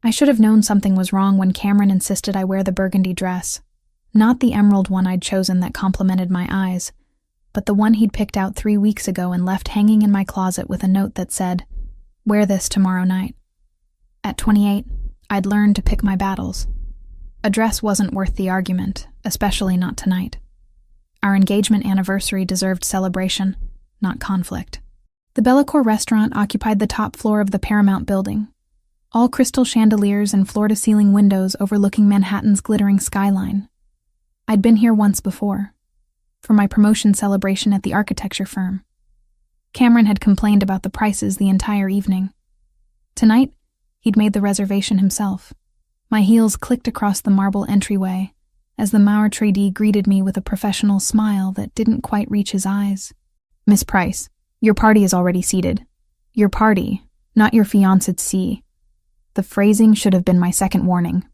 I should have known something was wrong when Cameron insisted I wear the burgundy dress. Not the emerald one I'd chosen that complimented my eyes, but the one he'd picked out 3 weeks ago and left hanging in my closet with a note that said, "Wear this tomorrow night." At 28, I'd learned to pick my battles. A dress wasn't worth the argument, especially not tonight. Our engagement anniversary deserved celebration, not conflict. The Bellecour restaurant occupied the top floor of the Paramount building, all crystal chandeliers and floor-to-ceiling windows overlooking Manhattan's glittering skyline. I'd been here once before, for my promotion celebration at the architecture firm. Cameron had complained about the prices the entire evening. Tonight, he'd made the reservation himself. My heels clicked across the marble entryway as the Mauritreidi greeted me with a professional smile that didn't quite reach his eyes. "Miss Price, your party is already seated. Your party, not your fiancé." The phrasing should have been my second warning.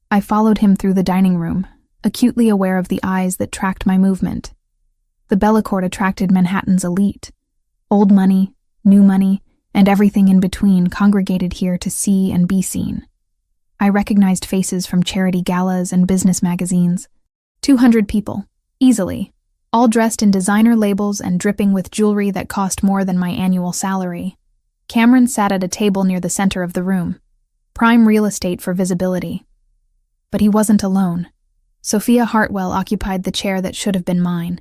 I followed him through the dining room, acutely aware of the eyes that tracked my movement. The Bellecour attracted Manhattan's elite. Old money, new money, and everything in between congregated here to see and be seen. I recognized faces from charity galas and business magazines. 200 people, easily, all dressed in designer labels and dripping with jewelry that cost more than my annual salary. Cameron sat at a table near the center of the room, prime real estate for visibility. But he wasn't alone. Sophia Hartwell occupied the chair that should have been mine.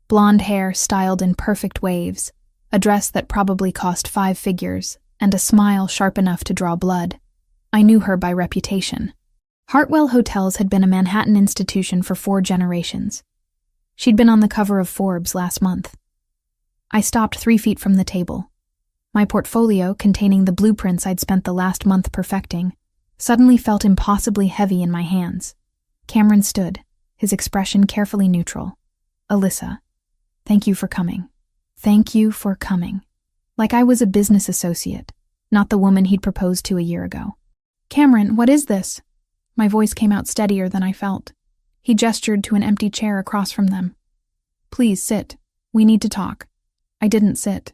Blonde hair styled in perfect waves, a dress that probably cost 5 figures, and a smile sharp enough to draw blood. I knew her by reputation. Hartwell Hotels had been a Manhattan institution for 4 generations. She'd been on the cover of Forbes last month. I stopped 3 feet from the table. My portfolio, containing the blueprints I'd spent the last month perfecting, suddenly felt impossibly heavy in my hands. Cameron stood, his expression carefully neutral. "Alyssa, thank you for coming. Thank you for coming." Like I was a business associate, not the woman he'd proposed to a year ago. "Cameron, what is this?" My voice came out steadier than I felt. He gestured to an empty chair across from them. "Please sit. We need to talk." I didn't sit.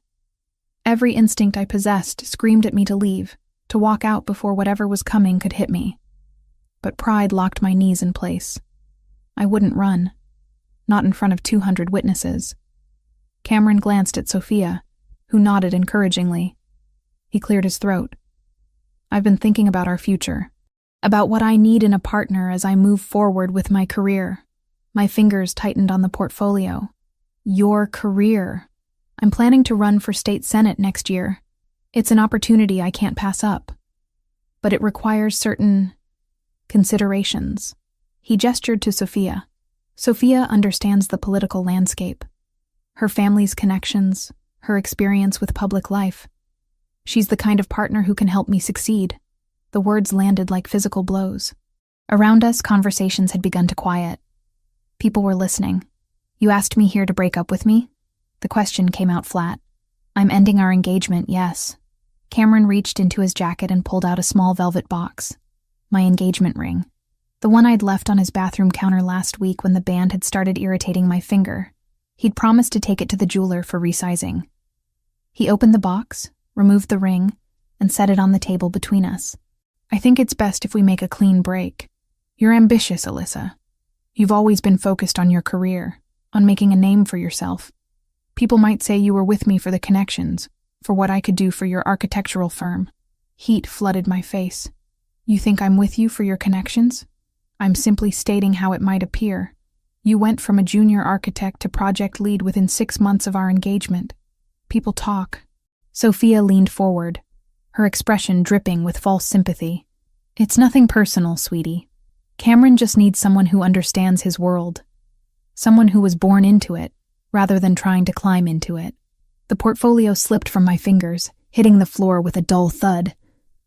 Every instinct I possessed screamed at me to leave, to walk out before whatever was coming could hit me. But pride locked my knees in place. I wouldn't run. Not in front of 200 witnesses. Cameron glanced at Sophia, who nodded encouragingly. He cleared his throat. "I've been thinking about our future, about what I need in a partner as I move forward with my career." My fingers tightened on the portfolio. "Your career. I'm planning to run for state senate next year. It's an opportunity I can't pass up. But it requires certain considerations." He gestured to Sophia. Sophia understands the political landscape, her family's connections, her experience with public life. She's the kind of partner who can help me succeed. The words landed like physical blows. Around us, conversations had begun to quiet. People were listening. "You asked me here to break up with me?" The question came out flat. "I'm ending our engagement, yes." Cameron reached into his jacket and pulled out a small velvet box. My engagement ring. The one I'd left on his bathroom counter last week when the band had started irritating my finger. He'd promised to take it to the jeweler for resizing. He opened the box, removed the ring, and set it on the table between us. "I think it's best if we make a clean break. You're ambitious, Alyssa. You've always been focused on your career, on making a name for yourself. People might say you were with me for the connections, for what I could do for your architectural firm." Heat flooded my face. "You think I'm with you for your connections? I'm simply stating how it might appear. You went from a junior architect to project lead within 6 months of our engagement. People talk." Sophia leaned forward, her expression dripping with false sympathy. "It's nothing personal, sweetie. Cameron just needs someone who understands his world. Someone who was born into it, rather than trying to climb into it." The portfolio slipped from my fingers, hitting the floor with a dull thud.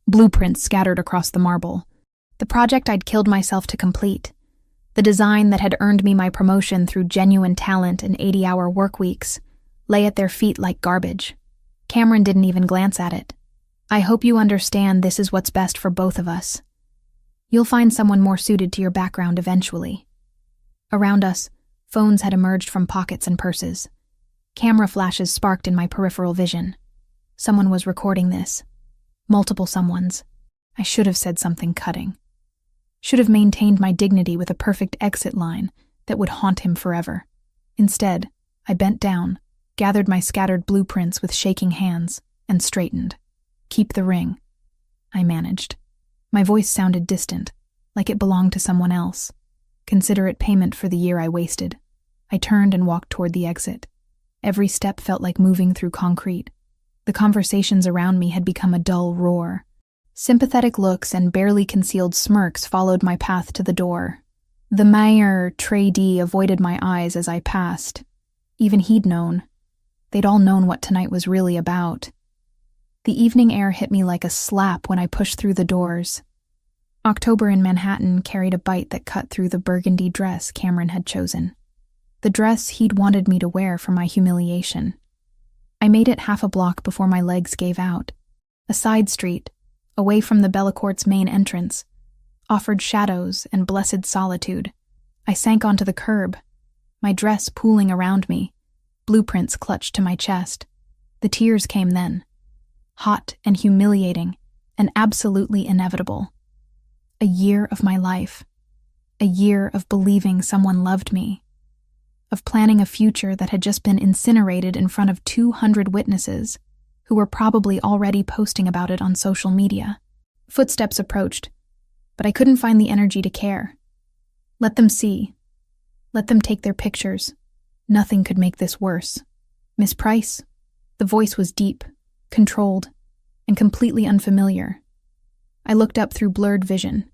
Blueprints scattered across the marble. The project I'd killed myself to complete. The design that had earned me my promotion through genuine talent and 80-hour work weeks lay at their feet like garbage. Cameron didn't even glance at it. "I hope you understand this is what's best for both of us. You'll find someone more suited to your background eventually." Around us, phones had emerged from pockets and purses. Camera flashes sparked in my peripheral vision. Someone was recording this. Multiple someones. I should have said something cutting. Should have maintained my dignity with a perfect exit line that would haunt him forever. Instead, I bent down, gathered my scattered blueprints with shaking hands, and straightened. "Keep the ring," I managed. My voice sounded distant, like it belonged to someone else. Consider it payment for the year I wasted. I turned and walked toward the exit. Every step felt like moving through concrete. The conversations around me had become a dull roar. Sympathetic looks and barely concealed smirks followed my path to the door. The mayor tradee avoided my eyes as I passed. Even he'd known. They'd all known what tonight was really about. The evening air hit me like a slap when I pushed through the doors. October in Manhattan carried a bite that cut through the burgundy dress Cameron had chosen. The dress he'd wanted me to wear for my humiliation. I made it half a block before my legs gave out. A side street, away from the Bellecourt's main entrance, offered shadows and blessed solitude. I sank onto the curb, my dress pooling around me, blueprints clutched to my chest. The tears came then, hot and humiliating and absolutely inevitable. A year of my life, a year of believing someone loved me, of planning a future that had just been incinerated in front of 200 witnesses who were probably already posting about it on social media. Footsteps approached, but I couldn't find the energy to care. Let them see. Let them take their pictures. Nothing could make this worse. "Miss Price?" The voice was deep, controlled, and completely unfamiliar. I looked up through blurred vision.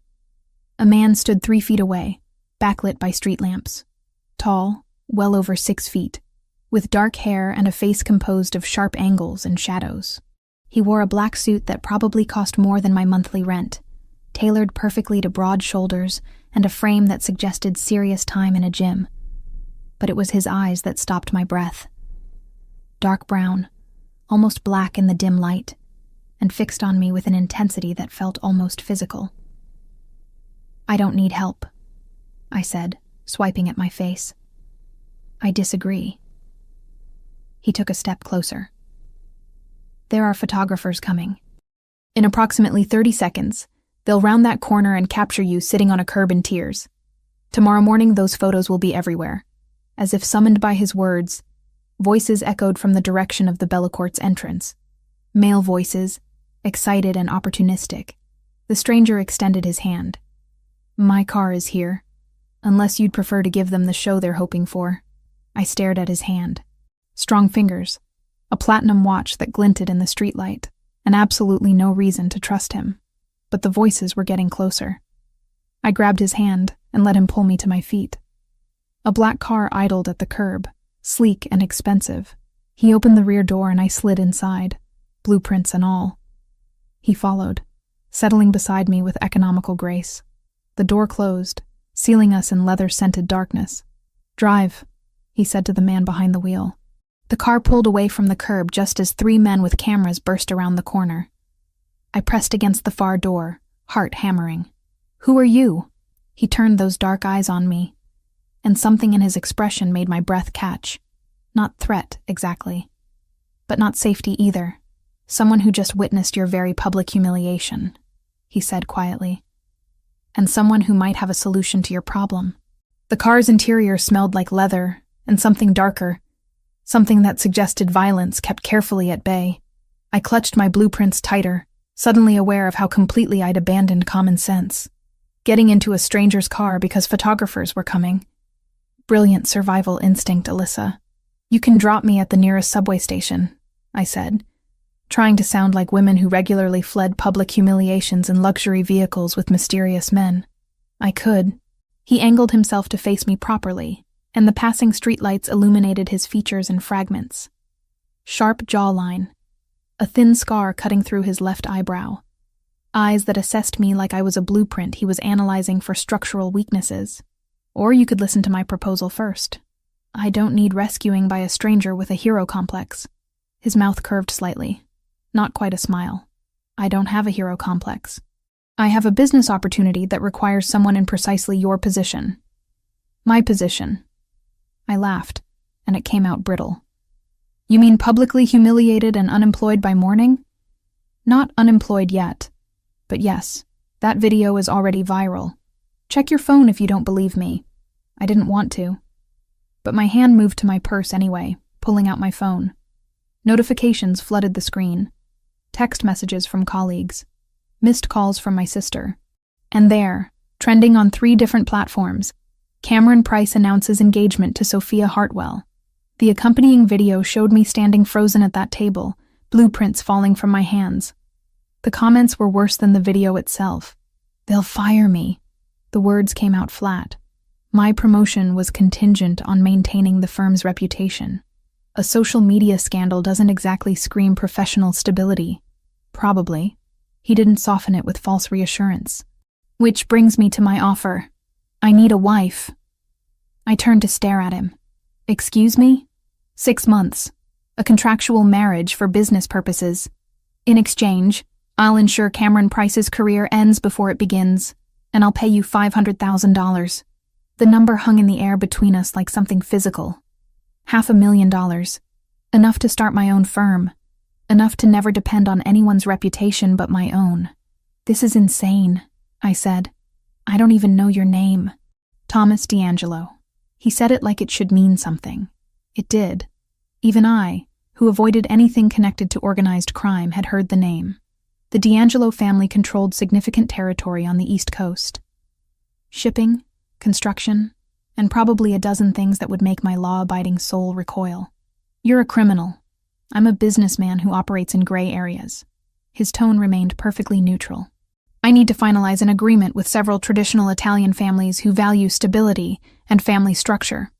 A man stood 3 feet away, backlit by street lamps. Tall, well over 6 feet, with dark hair and a face composed of sharp angles and shadows. He wore a black suit that probably cost more than my monthly rent, tailored perfectly to broad shoulders and a frame that suggested serious time in a gym. But it was his eyes that stopped my breath. Dark brown, almost black in the dim light, and fixed on me with an intensity that felt almost physical. "I don't need help," I said, swiping at my face. "I disagree." He took a step closer. "There are photographers coming. In approximately 30 seconds, they'll round that corner and capture you sitting on a curb in tears. Tomorrow morning, those photos will be everywhere." As if summoned by his words, voices echoed from the direction of the Bellecourt's entrance. Male voices, excited and opportunistic. The stranger extended his hand. "My car is here, unless you'd prefer to give them the show they're hoping for." I stared at his hand. Strong fingers, a platinum watch that glinted in the streetlight, and absolutely no reason to trust him. But the voices were getting closer. I grabbed his hand and let him pull me to my feet. A black car idled at the curb, sleek and expensive. He opened the rear door and I slid inside, blueprints and all. He followed, settling beside me with economical grace. The door closed, sealing us in leather-scented darkness. "Drive," he said to the man behind the wheel. The car pulled away from the curb just as 3 men with cameras burst around the corner. I pressed against the far door, heart hammering. "Who are you?" He turned those dark eyes on me, and something in his expression made my breath catch. Not threat, exactly. But not safety either. "Someone who just witnessed your very public humiliation," he said quietly. "And someone who might have a solution to your problem." The car's interior smelled like leather, and something darker, something that suggested violence, kept carefully at bay. I clutched my blueprints tighter, suddenly aware of how completely I'd abandoned common sense. Getting into a stranger's car because photographers were coming. Brilliant survival instinct, Alyssa. "You can drop me at the nearest subway station," I said, trying to sound like women who regularly fled public humiliations in luxury vehicles with mysterious men. I could. He angled himself to face me properly, and the passing streetlights illuminated his features in fragments. Sharp jawline, a thin scar cutting through his left eyebrow, eyes that assessed me like I was a blueprint he was analyzing for structural weaknesses. Or you could listen to my proposal first. I don't need rescuing by a stranger with a hero complex. His mouth curved slightly. Not quite a smile. I don't have a hero complex. I have a business opportunity that requires someone in precisely your position. My position. I laughed, and it came out brittle. "You mean publicly humiliated and unemployed by morning?" "Not unemployed yet, But yes, that video is already viral. Check your phone if you don't believe me. I didn't want to. But my hand moved to my purse anyway, pulling out my phone. Notifications flooded the screen. Text messages from colleagues. Missed calls from my sister. And there, trending on 3 different platforms, Cameron Price announces engagement to Sophia Hartwell. The accompanying video showed me standing frozen at that table, blueprints falling from my hands. The comments were worse than the video itself. "They'll fire me." The words came out flat. My promotion was contingent on maintaining the firm's reputation. A social media scandal doesn't exactly scream professional stability. Probably. He didn't soften it with false reassurance. Which brings me to my offer. I need a wife. I turned to stare at him. Excuse me? 6 months. A contractual marriage for business purposes. In exchange, I'll ensure Cameron Price's career ends before it begins, and I'll pay you $500,000. The number hung in the air between us like something physical. $500,000. Enough to start my own firm. Enough to never depend on anyone's reputation but my own. This is insane, I said. I don't even know your name. Thomas D'Angelo. He said it like it should mean something. It did. Even I, who avoided anything connected to organized crime, had heard the name. The D'Angelo family controlled significant territory on the East Coast. Shipping, construction, and probably a dozen things that would make my law-abiding soul recoil. You're a criminal. I'm a businessman who operates in gray areas. His tone remained perfectly neutral. I need to finalize an agreement with several traditional Italian families who value stability and family structure.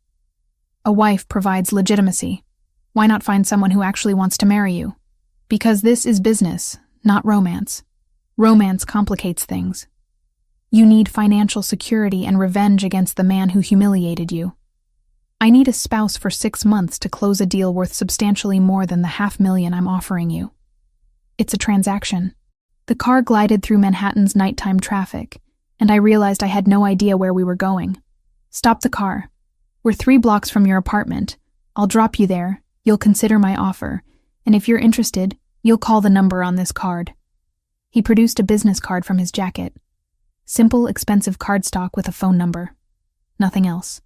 A wife provides legitimacy. Why not find someone who actually wants to marry you? Because this is business, not romance. Romance complicates things. You need financial security and revenge against the man who humiliated you. I need a spouse for 6 months to close a deal worth substantially more than the $500,000 I'm offering you. It's a transaction. The car glided through Manhattan's nighttime traffic, and I realized I had no idea where we were going. Stop the car. We're 3 blocks from your apartment. I'll drop you there. You'll consider my offer, and if you're interested, you'll call the number on this card. He produced a business card from his jacket. Simple, expensive cardstock with a phone number. Nothing else.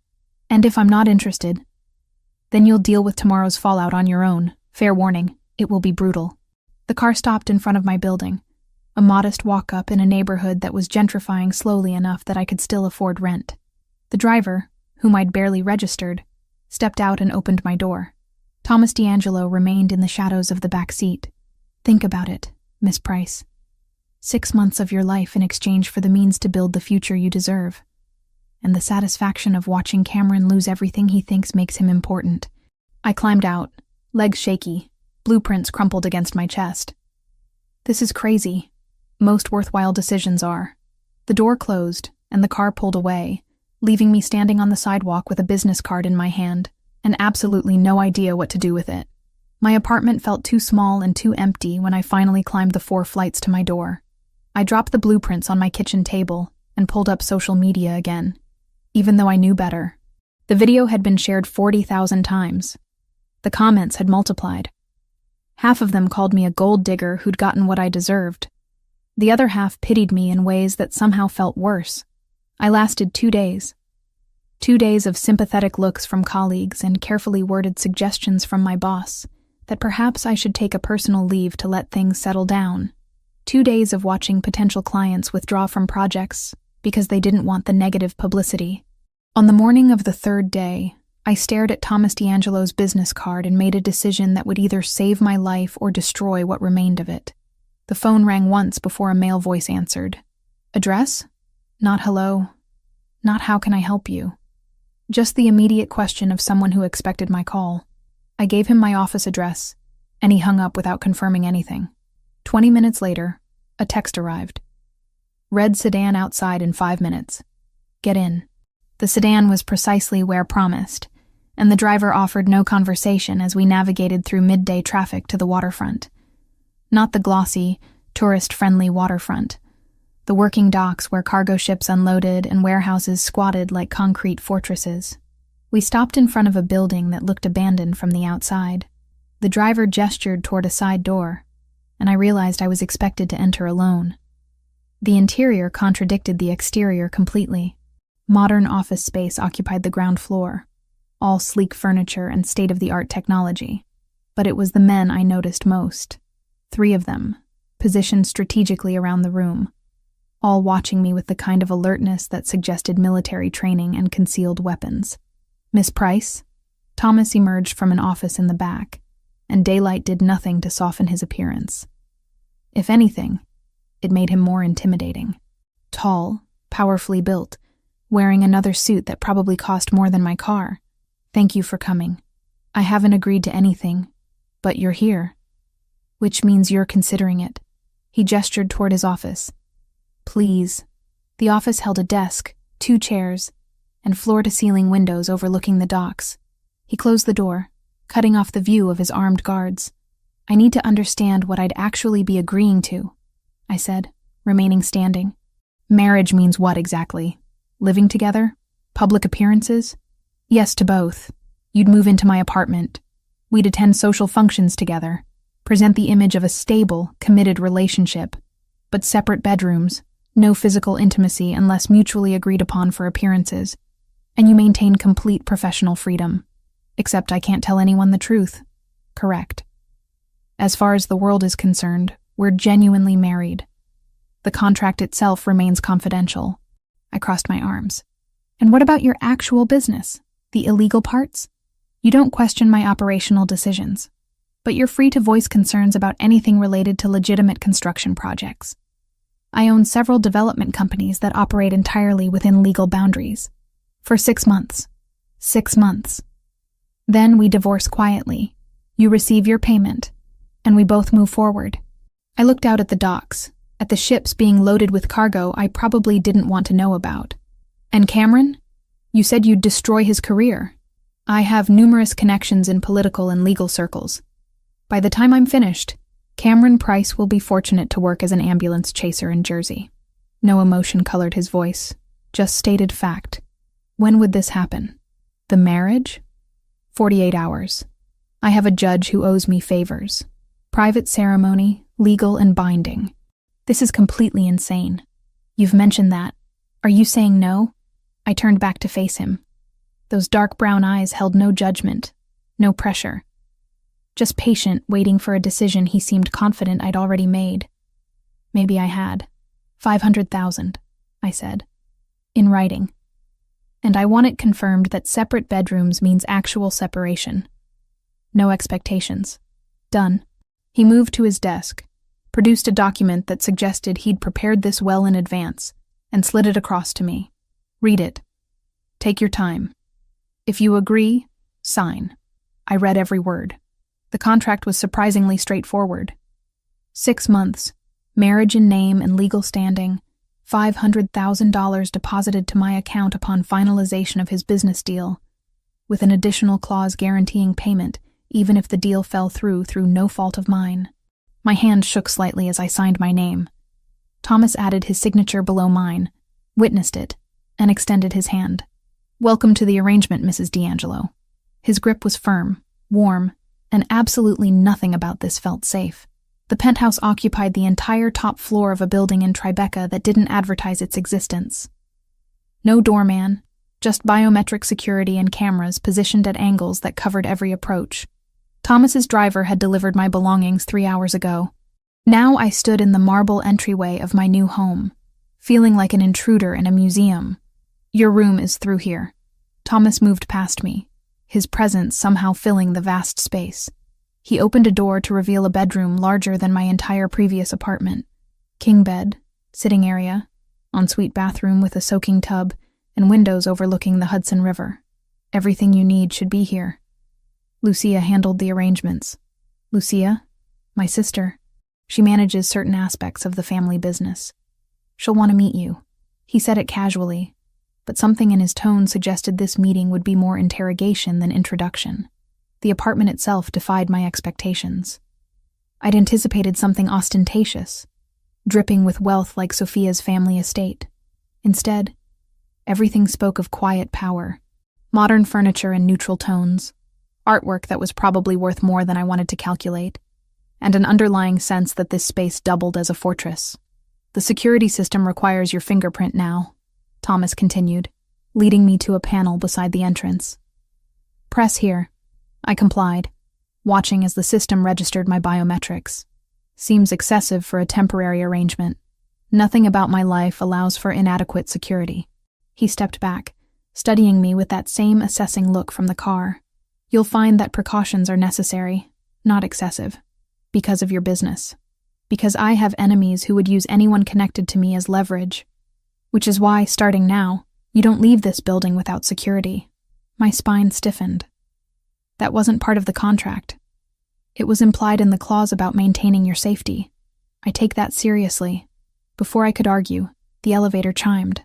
And if I'm not interested, then you'll deal with tomorrow's fallout on your own. Fair warning, it will be brutal. The car stopped in front of my building, a modest walk-up in a neighborhood that was gentrifying slowly enough that I could still afford rent. The driver, whom I'd barely registered, stepped out and opened my door. Thomas D'Angelo remained in the shadows of the back seat. Think about it, Miss Price. 6 months of your life in exchange for the means to build the future you deserve. And the satisfaction of watching Cameron lose everything he thinks makes him important. I climbed out, legs shaky, blueprints crumpled against my chest. This is crazy. Most worthwhile decisions are. The door closed, and the car pulled away, leaving me standing on the sidewalk with a business card in my hand, and absolutely no idea what to do with it. My apartment felt too small and too empty when I finally climbed the 4 flights to my door. I dropped the blueprints on my kitchen table and pulled up social media again, even though I knew better. The video had been shared 40,000 times. The comments had multiplied. Half of them called me a gold digger who'd gotten what I deserved. The other half pitied me in ways that somehow felt worse. I lasted 2 days. 2 days of sympathetic looks from colleagues and carefully worded suggestions from my boss that perhaps I should take a personal leave to let things settle down. 2 days of watching potential clients withdraw from projects because they didn't want the negative publicity. On the morning of the 3rd day, I stared at Thomas D'Angelo's business card and made a decision that would either save my life or destroy what remained of it. The phone rang once before a male voice answered. Address? Not hello. Not how can I help you. Just the immediate question of someone who expected my call. I gave him my office address, and he hung up without confirming anything. 20 minutes later, a text arrived. Red sedan outside in 5 minutes. Get in. The sedan was precisely where promised, and the driver offered no conversation as we navigated through midday traffic to the waterfront. Not the glossy, tourist-friendly waterfront. The working docks where cargo ships unloaded and warehouses squatted like concrete fortresses. We stopped in front of a building that looked abandoned from the outside. The driver gestured toward a side door, and I realized I was expected to enter alone. The interior contradicted the exterior completely. Modern office space occupied the ground floor, all sleek furniture and state-of-the-art technology. But it was the men I noticed most. 3 of them, positioned strategically around the room, all watching me with the kind of alertness that suggested military training and concealed weapons. "Miss Price?" Thomas emerged from an office in the back, and daylight did nothing to soften his appearance. If anything, it made him more intimidating. Tall, powerfully built, wearing another suit that probably cost more than my car. "Thank you for coming. I haven't agreed to anything, but you're here, which means you're considering it." He gestured toward his office. "Please." The office held a desk, 2 chairs, and floor-to-ceiling windows overlooking the docks. He closed the door, cutting off the view of his armed guards. "I need to understand what I'd actually be agreeing to," I said, remaining standing. "Marriage means what exactly? Living together? Public appearances?" "Yes to both. You'd move into my apartment. We'd attend social functions together, present the image of a stable, committed relationship, but separate bedrooms, no physical intimacy unless mutually agreed upon for appearances, and you maintain complete professional freedom. Except I can't tell anyone the truth." "Correct. As far as the world is concerned, we're genuinely married. The contract itself remains confidential." I crossed my arms. "And what about your actual business? The illegal parts? You don't question my operational decisions, but you're free to voice concerns about anything related to legitimate construction projects. I own several development companies that operate entirely within legal boundaries. For 6 months. 6 months. Then we divorce quietly. You receive your payment, and we both move forward." I looked out at the docks, at the ships being loaded with cargo I probably didn't want to know about. "And Cameron? You said you'd destroy his career." "I have numerous connections in political and legal circles. By the time I'm finished, Cameron Price will be fortunate to work as an ambulance chaser in Jersey." No emotion colored his voice, just stated fact. "When would this happen?" "The marriage?" 48 hours. I have a judge who owes me favors. Private ceremony, legal and binding. This is completely insane. You've mentioned that. Are you saying no?" I turned back to face him. Those dark brown eyes held no judgment, no pressure. Just patient, waiting for a decision he seemed confident I'd already made. Maybe I had. 500,000, I said. In writing. And I want it confirmed that separate bedrooms means actual separation. No expectations. Done. He moved to his desk, produced a document that suggested he'd prepared this well in advance, and slid it across to me. "Read it. Take your time. If you agree, sign." I read every word. The contract was surprisingly straightforward. 6 months, marriage in name and legal standing, $500,000 deposited to my account upon finalization of his business deal, with an additional clause guaranteeing payment even if the deal fell through no fault of mine. My hand shook slightly as I signed my name. Thomas added his signature below mine, witnessed it, and extended his hand. "Welcome to the arrangement, Mrs. D'Angelo." His grip was firm, warm, and absolutely nothing about this felt safe. The penthouse occupied the entire top floor of a building in Tribeca that didn't advertise its existence. No doorman, just biometric security and cameras positioned at angles that covered every approach. Thomas's driver had delivered my belongings 3 hours ago. Now I stood in the marble entryway of my new home, feeling like an intruder in a museum. "Your room is through here." Thomas moved past me, his presence somehow filling the vast space. He opened a door to reveal a bedroom larger than my entire previous apartment. King bed, sitting area, ensuite bathroom with a soaking tub, and windows overlooking the Hudson River. Everything you need should be here. Lucia handled the arrangements. Lucia? My sister. She manages certain aspects of the family business. She'll want to meet you. He said it casually, but something in his tone suggested this meeting would be more interrogation than introduction. The apartment itself defied my expectations. I'd anticipated something ostentatious, dripping with wealth like Sophia's family estate. Instead, everything spoke of quiet power, modern furniture in neutral tones, artwork that was probably worth more than I wanted to calculate, and an underlying sense that this space doubled as a fortress. The security system requires your fingerprint now, Thomas continued, leading me to a panel beside the entrance. Press here. I complied, watching as the system registered my biometrics. Seems excessive for a temporary arrangement. Nothing about my life allows for inadequate security. He stepped back, studying me with that same assessing look from the car. You'll find that precautions are necessary, not excessive, because of your business. Because I have enemies who would use anyone connected to me as leverage. Which is why, starting now, you don't leave this building without security. My spine stiffened. That wasn't part of the contract. It was implied in the clause about maintaining your safety. I take that seriously. Before I could argue, the elevator chimed.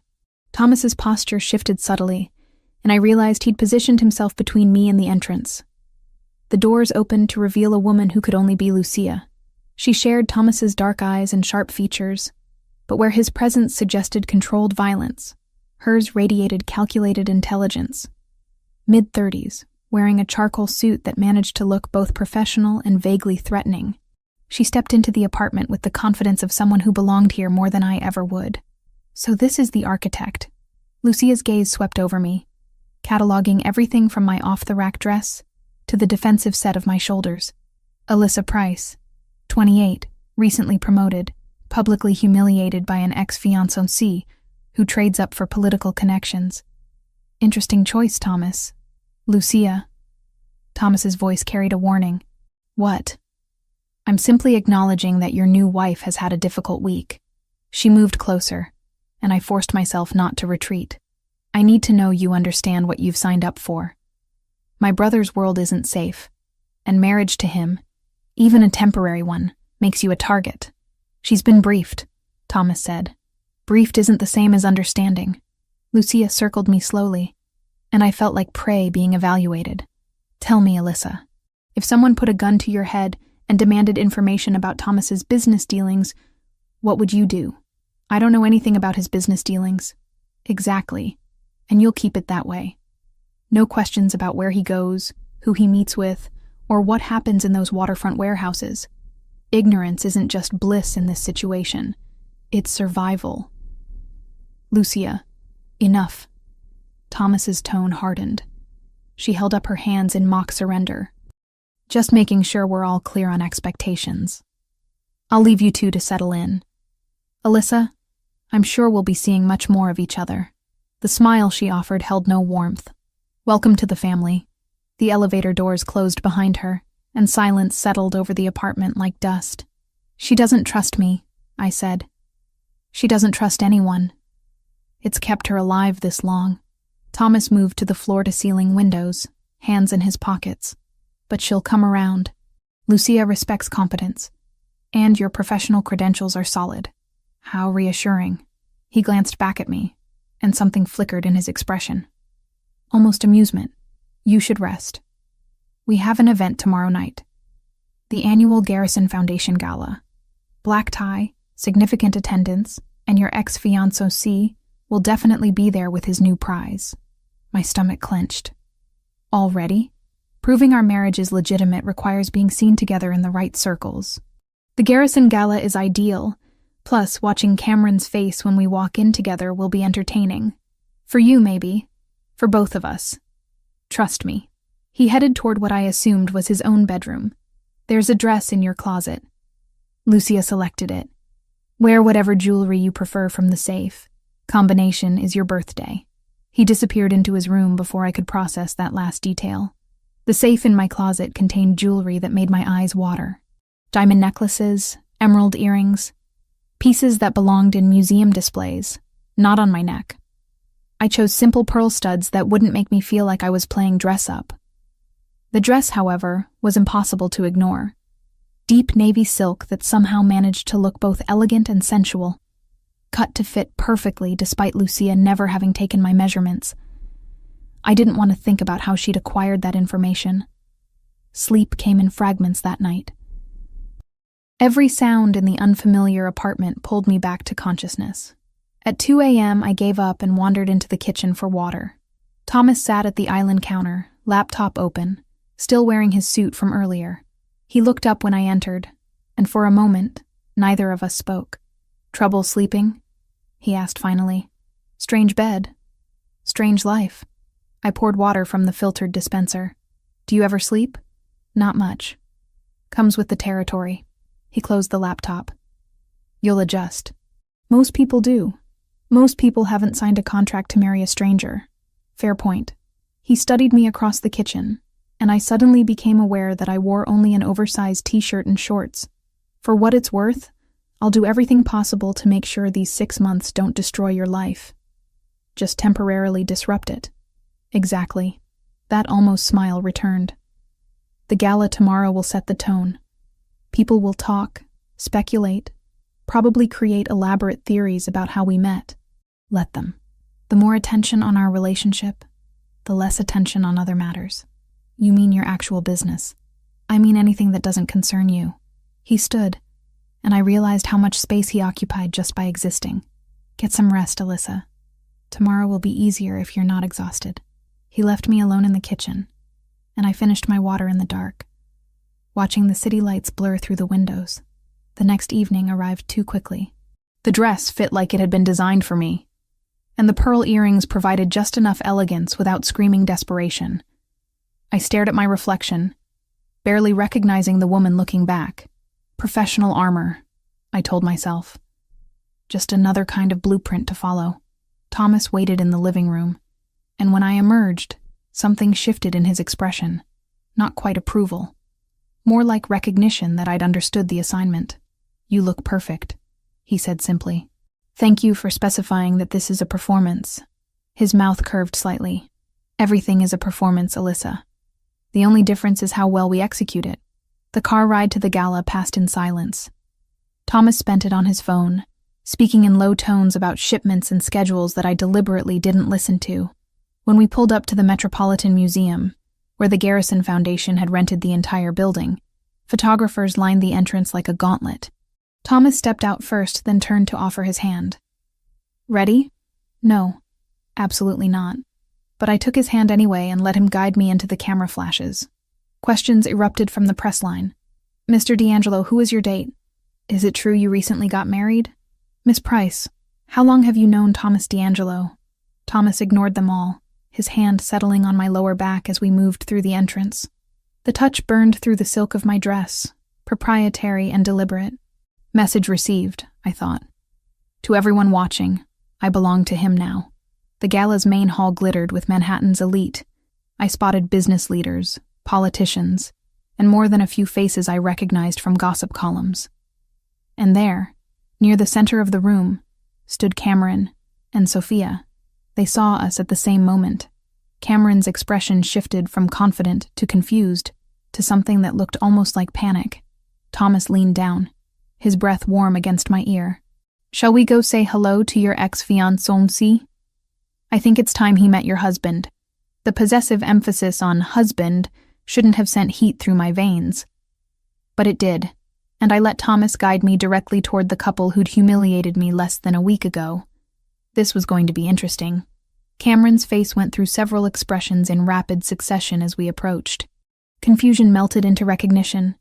Thomas's posture shifted subtly, and I realized he'd positioned himself between me and the entrance. The doors opened to reveal a woman who could only be Lucia. She shared Thomas's dark eyes and sharp features, but where his presence suggested controlled violence, hers radiated calculated intelligence. Mid-30s, wearing a charcoal suit that managed to look both professional and vaguely threatening. She stepped into the apartment with the confidence of someone who belonged here more than I ever would. So this is the architect. Lucia's gaze swept over me, cataloging everything from my off-the-rack dress to the defensive set of my shoulders. Alyssa Price, 28, recently promoted, publicly humiliated by an ex-fiancé who trades up for political connections. Interesting choice, Thomas. Lucia. Thomas's voice carried a warning. What? I'm simply acknowledging that your new wife has had a difficult week. She moved closer, and I forced myself not to retreat. I need to know you understand what you've signed up for. My brother's world isn't safe, and marriage to him, even a temporary one, makes you a target. She's been briefed, Thomas said. Briefed isn't the same as understanding. Lucia circled me slowly, and I felt like prey being evaluated. Tell me, Alyssa, if someone put a gun to your head and demanded information about Thomas's business dealings, what would you do? I don't know anything about his business dealings. Exactly, and you'll keep it that way. No questions about where he goes, who he meets with, or what happens in those waterfront warehouses. Ignorance isn't just bliss in this situation. It's survival. Lucia, enough. Thomas's tone hardened. She held up her hands in mock surrender. Just making sure we're all clear on expectations. I'll leave you two to settle in. Alyssa, I'm sure we'll be seeing much more of each other. The smile she offered held no warmth. Welcome to the family. The elevator doors closed behind her, and silence settled over the apartment like dust. She doesn't trust me, I said. She doesn't trust anyone. It's kept her alive this long. Thomas moved to the floor-to-ceiling windows, hands in his pockets. But she'll come around. Lucia respects competence. And your professional credentials are solid. How reassuring. He glanced back at me, and something flickered in his expression. Almost amusement. You should rest. We have an event tomorrow night. The annual Garrison Foundation Gala. Black tie, significant attendance, and your ex-fiancé will definitely be there with his new prize. My stomach clenched. Already? Proving our marriage is legitimate requires being seen together in the right circles. The Garrison Gala is ideal, plus watching Cameron's face when we walk in together will be entertaining. For you, maybe. For both of us. Trust me. He headed toward what I assumed was his own bedroom. There's a dress in your closet. Lucia selected it. Wear whatever jewelry you prefer from the safe. Combination is your birthday. He disappeared into his room before I could process that last detail. The safe in my closet contained jewelry that made my eyes water. Diamond necklaces, emerald earrings, pieces that belonged in museum displays, not on my neck. I chose simple pearl studs that wouldn't make me feel like I was playing dress-up. The dress, however, was impossible to ignore. Deep navy silk that somehow managed to look both elegant and sensual. Cut to fit perfectly despite Lucia never having taken my measurements. I didn't want to think about how she'd acquired that information. Sleep came in fragments that night. Every sound in the unfamiliar apartment pulled me back to consciousness. At 2 a.m., I gave up and wandered into the kitchen for water. Thomas sat at the island counter, laptop open, still wearing his suit from earlier. He looked up when I entered, and for a moment, neither of us spoke. Trouble sleeping? He asked finally. Strange bed. Strange life. I poured water from the filtered dispenser. Do you ever sleep? Not much. Comes with the territory. He closed the laptop. You'll adjust. Most people do. Most people haven't signed a contract to marry a stranger. Fair point. He studied me across the kitchen, and I suddenly became aware that I wore only an oversized t-shirt and shorts. For what it's worth, I'll do everything possible to make sure these 6 months don't destroy your life. Just temporarily disrupt it. Exactly. That almost smile returned. The gala tomorrow will set the tone. People will talk, speculate, probably create elaborate theories about how we met. Let them. The more attention on our relationship, the less attention on other matters. You mean your actual business. I mean anything that doesn't concern you. He stood, and I realized how much space he occupied just by existing. Get some rest, Alyssa. Tomorrow will be easier if you're not exhausted. He left me alone in the kitchen, and I finished my water in the dark, watching the city lights blur through the windows. The next evening arrived too quickly. The dress fit like it had been designed for me, and the pearl earrings provided just enough elegance without screaming desperation. I stared at my reflection, barely recognizing the woman looking back. Professional armor, I told myself. Just another kind of blueprint to follow. Thomas waited in the living room, and when I emerged, something shifted in his expression. Not quite approval. More like recognition that I'd understood the assignment. You look perfect, he said simply. Thank you for specifying that this is a performance. His mouth curved slightly. Everything is a performance, Alyssa. The only difference is how well we execute it. The car ride to the gala passed in silence. Thomas spent it on his phone, speaking in low tones about shipments and schedules that I deliberately didn't listen to. When we pulled up to the Metropolitan Museum, where the Garrison Foundation had rented the entire building, photographers lined the entrance like a gauntlet. Thomas stepped out first, then turned to offer his hand. Ready? No, absolutely not. But I took his hand anyway and let him guide me into the camera flashes. Questions erupted from the press line. Mr. D'Angelo, who is your date? Is it true you recently got married? Miss Price, how long have you known Thomas D'Angelo? Thomas ignored them all, his hand settling on my lower back as we moved through the entrance. The touch burned through the silk of my dress, proprietary and deliberate. Message received, I thought. To everyone watching, I belong to him now. The gala's main hall glittered with Manhattan's elite. I spotted business leaders, politicians, and more than a few faces I recognized from gossip columns. And there, near the center of the room, stood Cameron and Sophia. They saw us at the same moment. Cameron's expression shifted from confident to confused, to something that looked almost like panic. Thomas leaned down, his breath warm against my ear. Shall we go say hello to your ex-fiancé? I think it's time he met your husband. The possessive emphasis on husband shouldn't have sent heat through my veins. But it did, and I let Thomas guide me directly toward the couple who'd humiliated me less than a week ago. This was going to be interesting. Cameron's face went through several expressions in rapid succession as we approached. Confusion melted into recognition,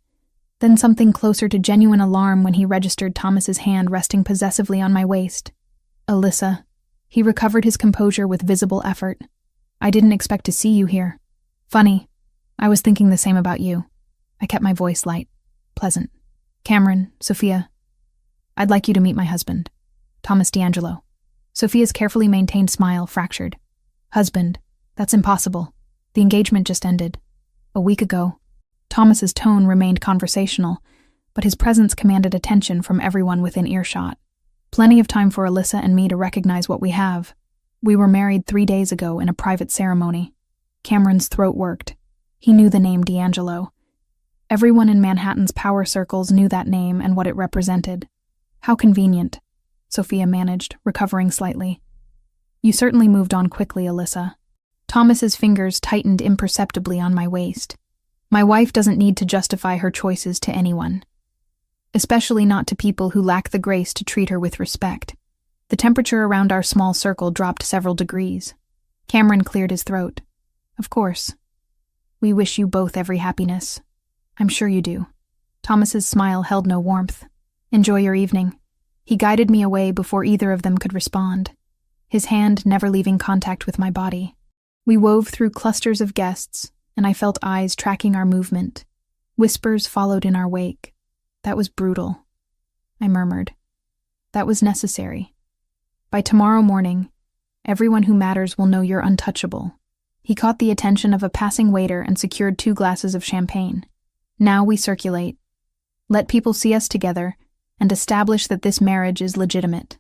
then something closer to genuine alarm when he registered Thomas's hand resting possessively on my waist. Alyssa. He recovered his composure with visible effort. I didn't expect to see you here. Funny. I was thinking the same about you. I kept my voice light, pleasant. Cameron, Sophia. I'd like you to meet my husband, Thomas D'Angelo. Sophia's carefully maintained smile fractured. Husband. That's impossible. The engagement just ended. A week ago. Thomas's tone remained conversational, but his presence commanded attention from everyone within earshot. Plenty of time for Alyssa and me to recognize what we have. We were married 3 days ago in a private ceremony. Cameron's throat worked. He knew the name D'Angelo. Everyone in Manhattan's power circles knew that name and what it represented. How convenient, Sophia managed, recovering slightly. You certainly moved on quickly, Alyssa. Thomas's fingers tightened imperceptibly on my waist. My wife doesn't need to justify her choices to anyone, especially not to people who lack the grace to treat her with respect. The temperature around our small circle dropped several degrees. Cameron cleared his throat. Of course. We wish you both every happiness. I'm sure you do. Thomas's smile held no warmth. Enjoy your evening. He guided me away before either of them could respond, his hand never leaving contact with my body. We wove through clusters of guests, and I felt eyes tracking our movement. Whispers followed in our wake. That was brutal, I murmured. That was necessary. By tomorrow morning, everyone who matters will know you're untouchable. He caught the attention of a passing waiter and secured 2 glasses of champagne. Now we circulate. Let people see us together and establish that this marriage is legitimate.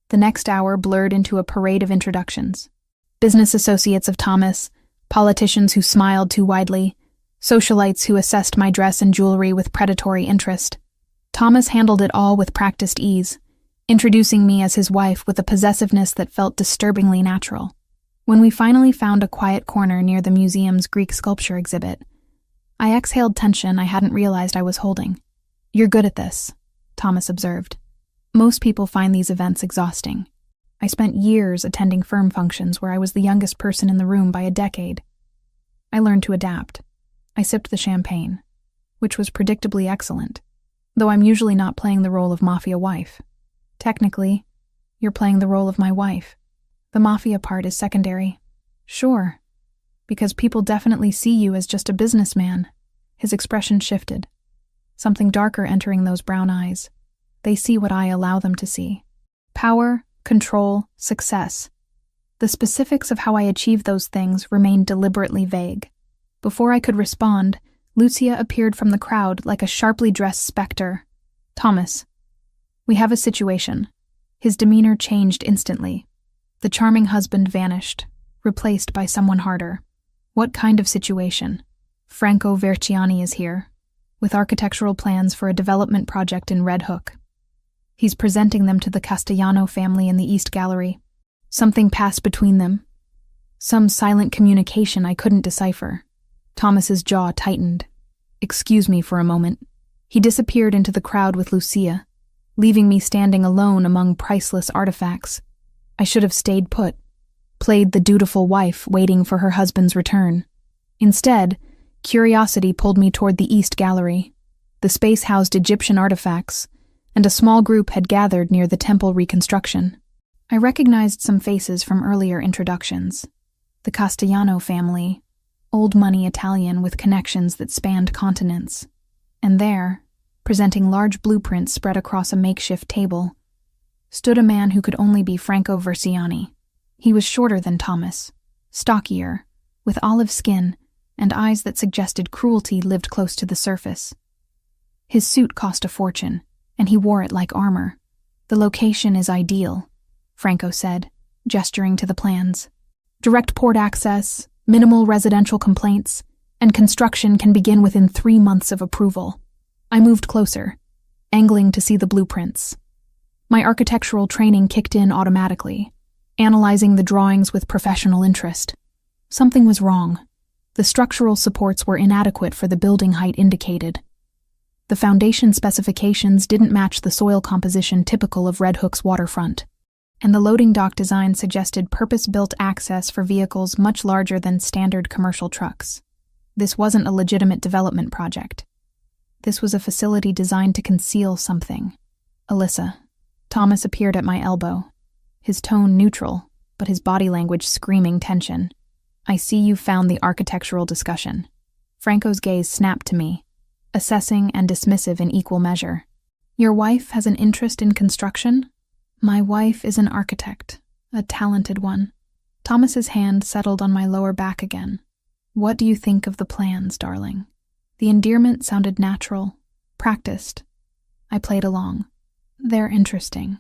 The next hour blurred into a parade of introductions. Business associates of Thomas, politicians who smiled too widely, socialites who assessed my dress and jewelry with predatory interest. Thomas handled it all with practiced ease, introducing me as his wife with a possessiveness that felt disturbingly natural. When we finally found a quiet corner near the museum's Greek sculpture exhibit, I exhaled tension I hadn't realized I was holding. "You're good at this," Thomas observed. "Most people find these events exhausting. I spent years attending firm functions where I was the youngest person in the room by a decade. I learned to adapt. I sipped the champagne, which was predictably excellent, though I'm usually not playing the role of Mafia wife. Technically, you're playing the role of my wife. The Mafia part is secondary." "Sure, because people definitely see you as just a businessman." His expression shifted, something darker entering those brown eyes. They see what I allow them to see. Power, control, success. The specifics of how I achieve those things remained deliberately vague. Before I could respond, Lucia appeared from the crowd like a sharply dressed specter. "Thomas, we have a situation." His demeanor changed instantly. The charming husband vanished, replaced by someone harder. "What kind of situation?" "Franco Verciani is here, with architectural plans for a development project in Red Hook. He's presenting them to the Castellano family in the East Gallery. Something passed between them. Some silent communication I couldn't decipher." Thomas's jaw tightened. "Excuse me for a moment." He disappeared into the crowd with Lucia, leaving me standing alone among priceless artifacts. I should have stayed put, played the dutiful wife waiting for her husband's return. Instead, curiosity pulled me toward the East Gallery. The space housed Egyptian artifacts, and a small group had gathered near the temple reconstruction. I recognized some faces from earlier introductions. The Castellano family, old money Italian with connections that spanned continents. And there, presenting large blueprints spread across a makeshift table, stood a man who could only be Franco Verciani. He was shorter than Thomas, stockier, with olive skin and eyes that suggested cruelty lived close to the surface. His suit cost a fortune, and he wore it like armor. "The location is ideal," Franco said, gesturing to the plans. "Direct port access, minimal residential complaints, and construction can begin within 3 months of approval." I moved closer, angling to see the blueprints. My architectural training kicked in automatically, analyzing the drawings with professional interest. Something was wrong. The structural supports were inadequate for the building height indicated. The foundation specifications didn't match the soil composition typical of Red Hook's waterfront, and the loading dock design suggested purpose-built access for vehicles much larger than standard commercial trucks. This wasn't a legitimate development project. This was a facility designed to conceal something. "Alyssa." Thomas appeared at my elbow, his tone neutral, but his body language screaming tension. "I see you found the architectural discussion." Franco's gaze snapped to me, assessing and dismissive in equal measure. "Your wife has an interest in construction?" "My wife is an architect, a talented one." Thomas's hand settled on my lower back again. "What do you think of the plans, darling?" The endearment sounded natural, practiced. I played along. "They're interesting.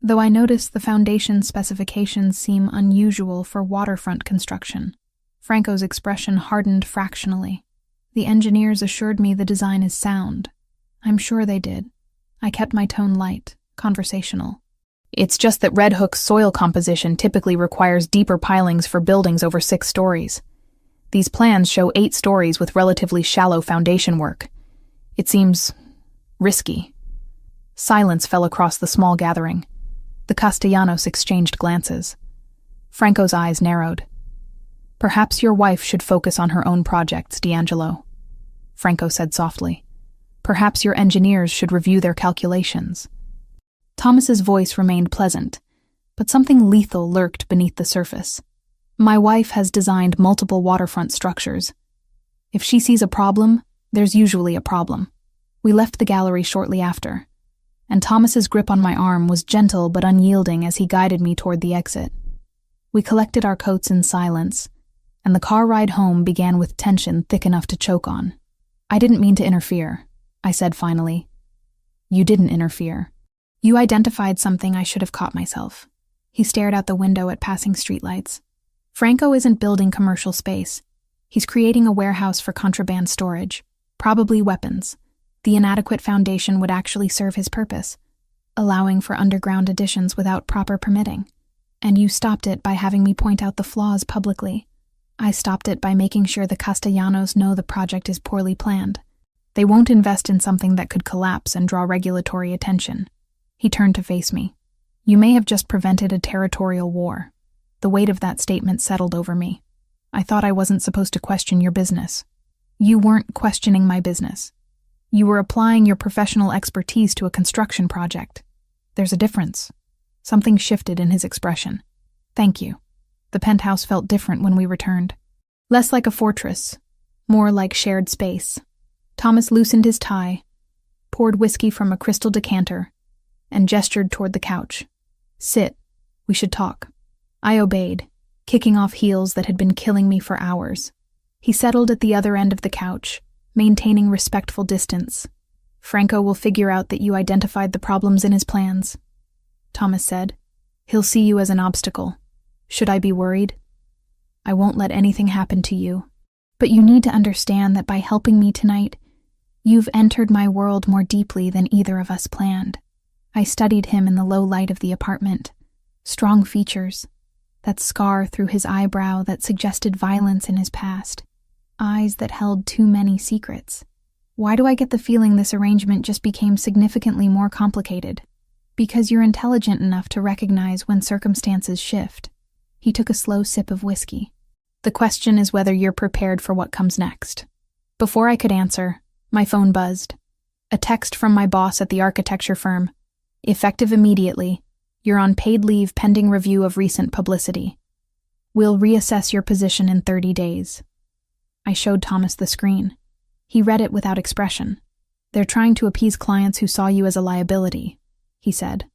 Though I noticed the foundation specifications seem unusual for waterfront construction." Franco's expression hardened fractionally. "The engineers assured me the design is sound." "I'm sure they did." I kept my tone light, conversational. "It's just that Red Hook's soil composition typically requires deeper pilings for buildings over 6 stories. These plans show 8 stories with relatively shallow foundation work. It seems risky." Silence fell across the small gathering. The Castellanos exchanged glances. Franco's eyes narrowed. "Perhaps your wife should focus on her own projects, D'Angelo," Franco said softly. "Perhaps your engineers should review their calculations." Thomas's voice remained pleasant, but something lethal lurked beneath the surface. My wife has designed multiple waterfront structures. If she sees a problem, there's usually a problem. We left the gallery shortly after, and Thomas's grip on my arm was gentle but unyielding as he guided me toward the exit. We collected our coats in silence, and the car ride home began with tension thick enough to choke on. "I didn't mean to interfere," I said finally. "You didn't interfere. You identified something I should have caught myself." He stared out the window at passing streetlights. "Franco isn't building commercial space. He's creating a warehouse for contraband storage, probably weapons. The inadequate foundation would actually serve his purpose, allowing for underground additions without proper permitting. And you stopped it by having me point out the flaws publicly. I stopped it by making sure the Castellanos know the project is poorly planned. They won't invest in something that could collapse and draw regulatory attention." He turned to face me. "You may have just prevented a territorial war." The weight of that statement settled over me. "I thought I wasn't supposed to question your business." "You weren't questioning my business. You were applying your professional expertise to a construction project. There's a difference." Something shifted in his expression. "Thank you." The penthouse felt different when we returned. Less like a fortress, more like shared space. Thomas loosened his tie, poured whiskey from a crystal decanter, and gestured toward the couch. "Sit. We should talk." I obeyed, kicking off heels that had been killing me for hours. He settled at the other end of the couch, maintaining respectful distance. "Franco will figure out that you identified the problems in his plans," Thomas said. "He'll see you as an obstacle. Should I be worried? I won't let anything happen to you. But you need to understand that by helping me tonight, you've entered my world more deeply than either of us planned." I studied him in the low light of the apartment. Strong features, that scar through his eyebrow that suggested violence in his past, eyes that held too many secrets. Why do I get the feeling this arrangement just became significantly more complicated? Because you're intelligent enough to recognize when circumstances shift. He took a slow sip of whiskey. "The question is whether you're prepared for what comes next." Before I could answer, my phone buzzed. A text from my boss at the architecture firm. "Effective immediately. You're on paid leave pending review of recent publicity. We'll reassess your position in 30 days. I showed Thomas the screen. He read it without expression. "They're trying to appease clients who saw you as a liability," he said.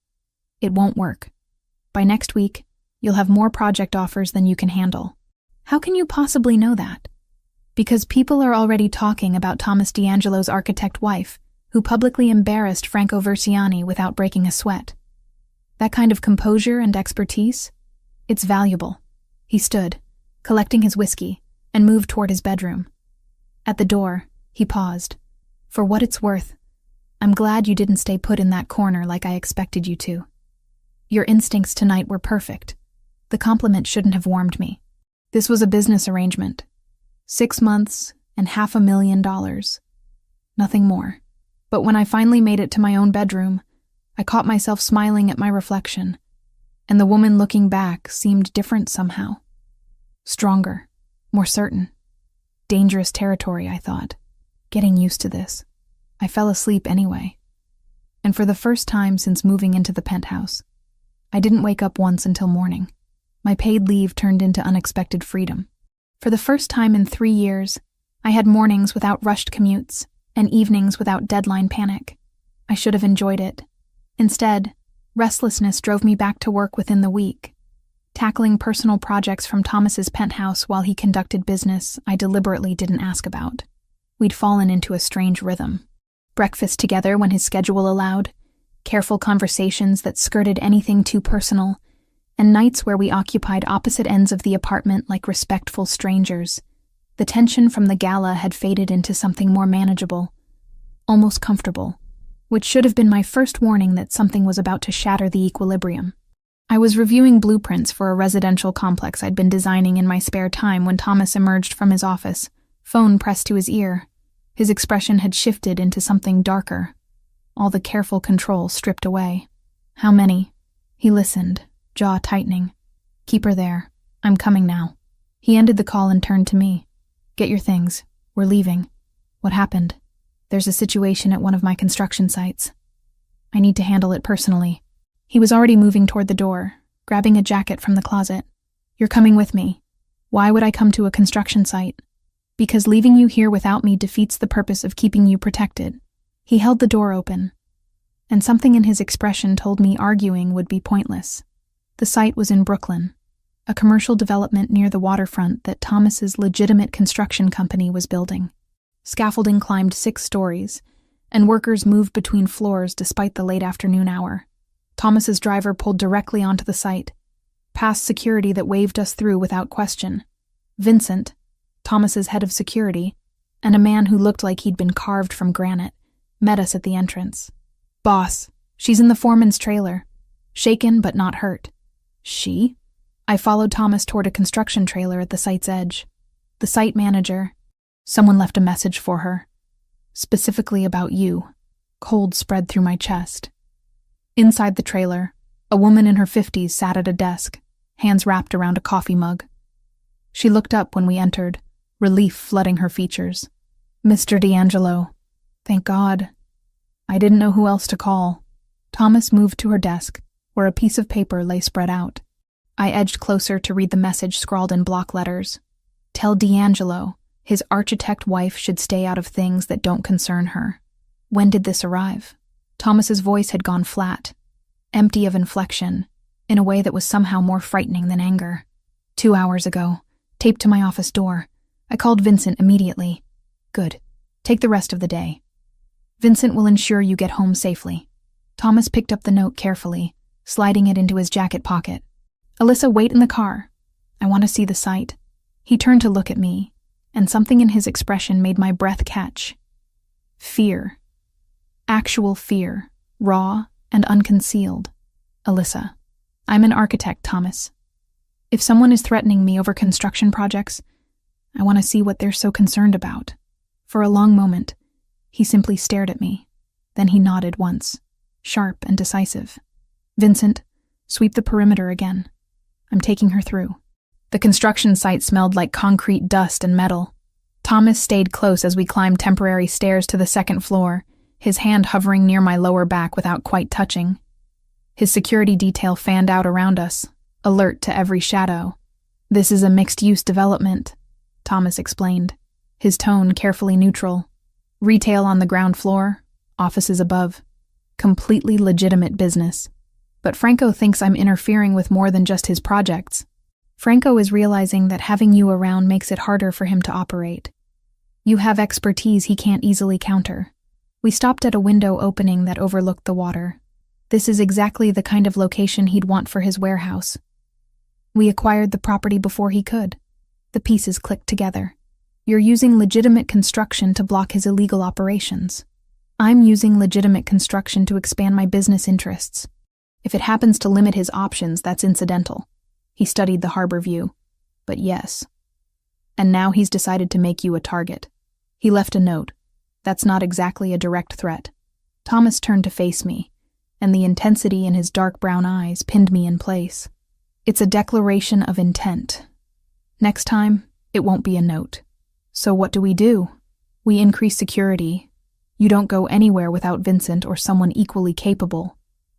"It won't work. By next week, you'll have more project offers than you can handle." "How can you possibly know that?" "Because people are already talking about Thomas D'Angelo's architect wife, who publicly embarrassed Franco Versiani without breaking a sweat. That kind of composure and expertise, it's valuable." He stood, collecting his whiskey, and moved toward his bedroom. At the door, he paused. "For what it's worth, I'm glad you didn't stay put in that corner like I expected you to. Your instincts tonight were perfect. The compliment shouldn't have warmed me. This was a business arrangement. 6 months and $500,000. Nothing more. But when I finally made it to my own bedroom, I caught myself smiling at my reflection, and the woman looking back seemed different somehow. Stronger, more certain. Dangerous territory, I thought. Getting used to this. I fell asleep anyway. And for the first time since moving into the penthouse, I didn't wake up once until morning. My paid leave turned into unexpected freedom. For the first time in 3 years, I had mornings without rushed commutes and evenings without deadline panic. I should have enjoyed it. Instead, restlessness drove me back to work within the week, tackling personal projects from Thomas's penthouse while he conducted business I deliberately didn't ask about. We'd fallen into a strange rhythm. Breakfast together when his schedule allowed, careful conversations that skirted anything too personal, and nights where we occupied opposite ends of the apartment like respectful strangers. The tension from the gala had faded into something more manageable, almost comfortable, which should have been my first warning that something was about to shatter the equilibrium. I was reviewing blueprints for a residential complex I'd been designing in my spare time when Thomas emerged from his office, phone pressed to his ear. His expression had shifted into something darker, all the careful control stripped away. "How many?" He listened, jaw tightening. "Keep her there. I'm coming now." He ended the call and turned to me. "Get your things. We're leaving." "What happened?" "There's a situation at one of my construction sites. I need to handle it personally." He was already moving toward the door, grabbing a jacket from the closet. "You're coming with me. Why would I come to a construction site? Because leaving you here without me defeats the purpose of keeping you protected." He held the door open, and something in his expression told me arguing would be pointless. The site was in Brooklyn, a commercial development near the waterfront that Thomas's legitimate construction company was building. Scaffolding climbed 6 stories, and workers moved between floors despite the late afternoon hour. Thomas's driver pulled directly onto the site, past security that waved us through without question. Vincent, Thomas's head of security, and a man who looked like he'd been carved from granite, met us at the entrance. "Boss, she's in the foreman's trailer. Shaken but not hurt." "She?" I followed Thomas toward a construction trailer at the site's edge. The site manager. "Someone left a message for her. Specifically about you." Cold spread through my chest. Inside the trailer, a woman in her 50s sat at a desk, hands wrapped around a coffee mug. She looked up when we entered, relief flooding her features. "Mr. D'Angelo." "Thank God." I didn't know who else to call. Thomas moved to her desk, where a piece of paper lay spread out. I edged closer to read the message scrawled in block letters. "Tell D'Angelo his architect wife should stay out of things that don't concern her." When did this arrive? Thomas's voice had gone flat, empty of inflection, in a way that was somehow more frightening than anger. 2 hours ago, taped to my office door. I called Vincent immediately. "Good. Take the rest of the day. Vincent will ensure you get home safely." Thomas picked up the note carefully, sliding it into his jacket pocket. "Alyssa, wait in the car. I want to see the site." He turned to look at me, and something in his expression made my breath catch. Fear. Actual fear, raw and unconcealed. "Alyssa, I'm an architect, Thomas. If someone is threatening me over construction projects, I want to see what they're so concerned about." For a long moment, he simply stared at me. Then he nodded once, sharp and decisive. "Vincent, sweep the perimeter again. I'm taking her through." The construction site smelled like concrete dust and metal. Thomas stayed close as we climbed temporary stairs to the 2nd floor, his hand hovering near my lower back without quite touching. His security detail fanned out around us, alert to every shadow. "This is a mixed-use development," Thomas explained, his tone carefully neutral. "Retail on the ground floor, offices above. Completely legitimate business. But Franco thinks I'm interfering with more than just his projects. Franco is realizing that having you around makes it harder for him to operate. You have expertise he can't easily counter." We stopped at a window opening that overlooked the water. This is exactly the kind of location he'd want for his warehouse. We acquired the property before he could. The pieces clicked together. You're using legitimate construction to block his illegal operations. I'm using legitimate construction to expand my business interests. If it happens to limit his options, that's incidental. He studied the harbor view. But yes. And now he's decided to make you a target. He left a note. That's not exactly a direct threat. Thomas turned to face me, and the intensity in his dark brown eyes pinned me in place. It's a declaration of intent. Next time, it won't be a note. So what do? We increase security. You don't go anywhere without Vincent or someone equally capable.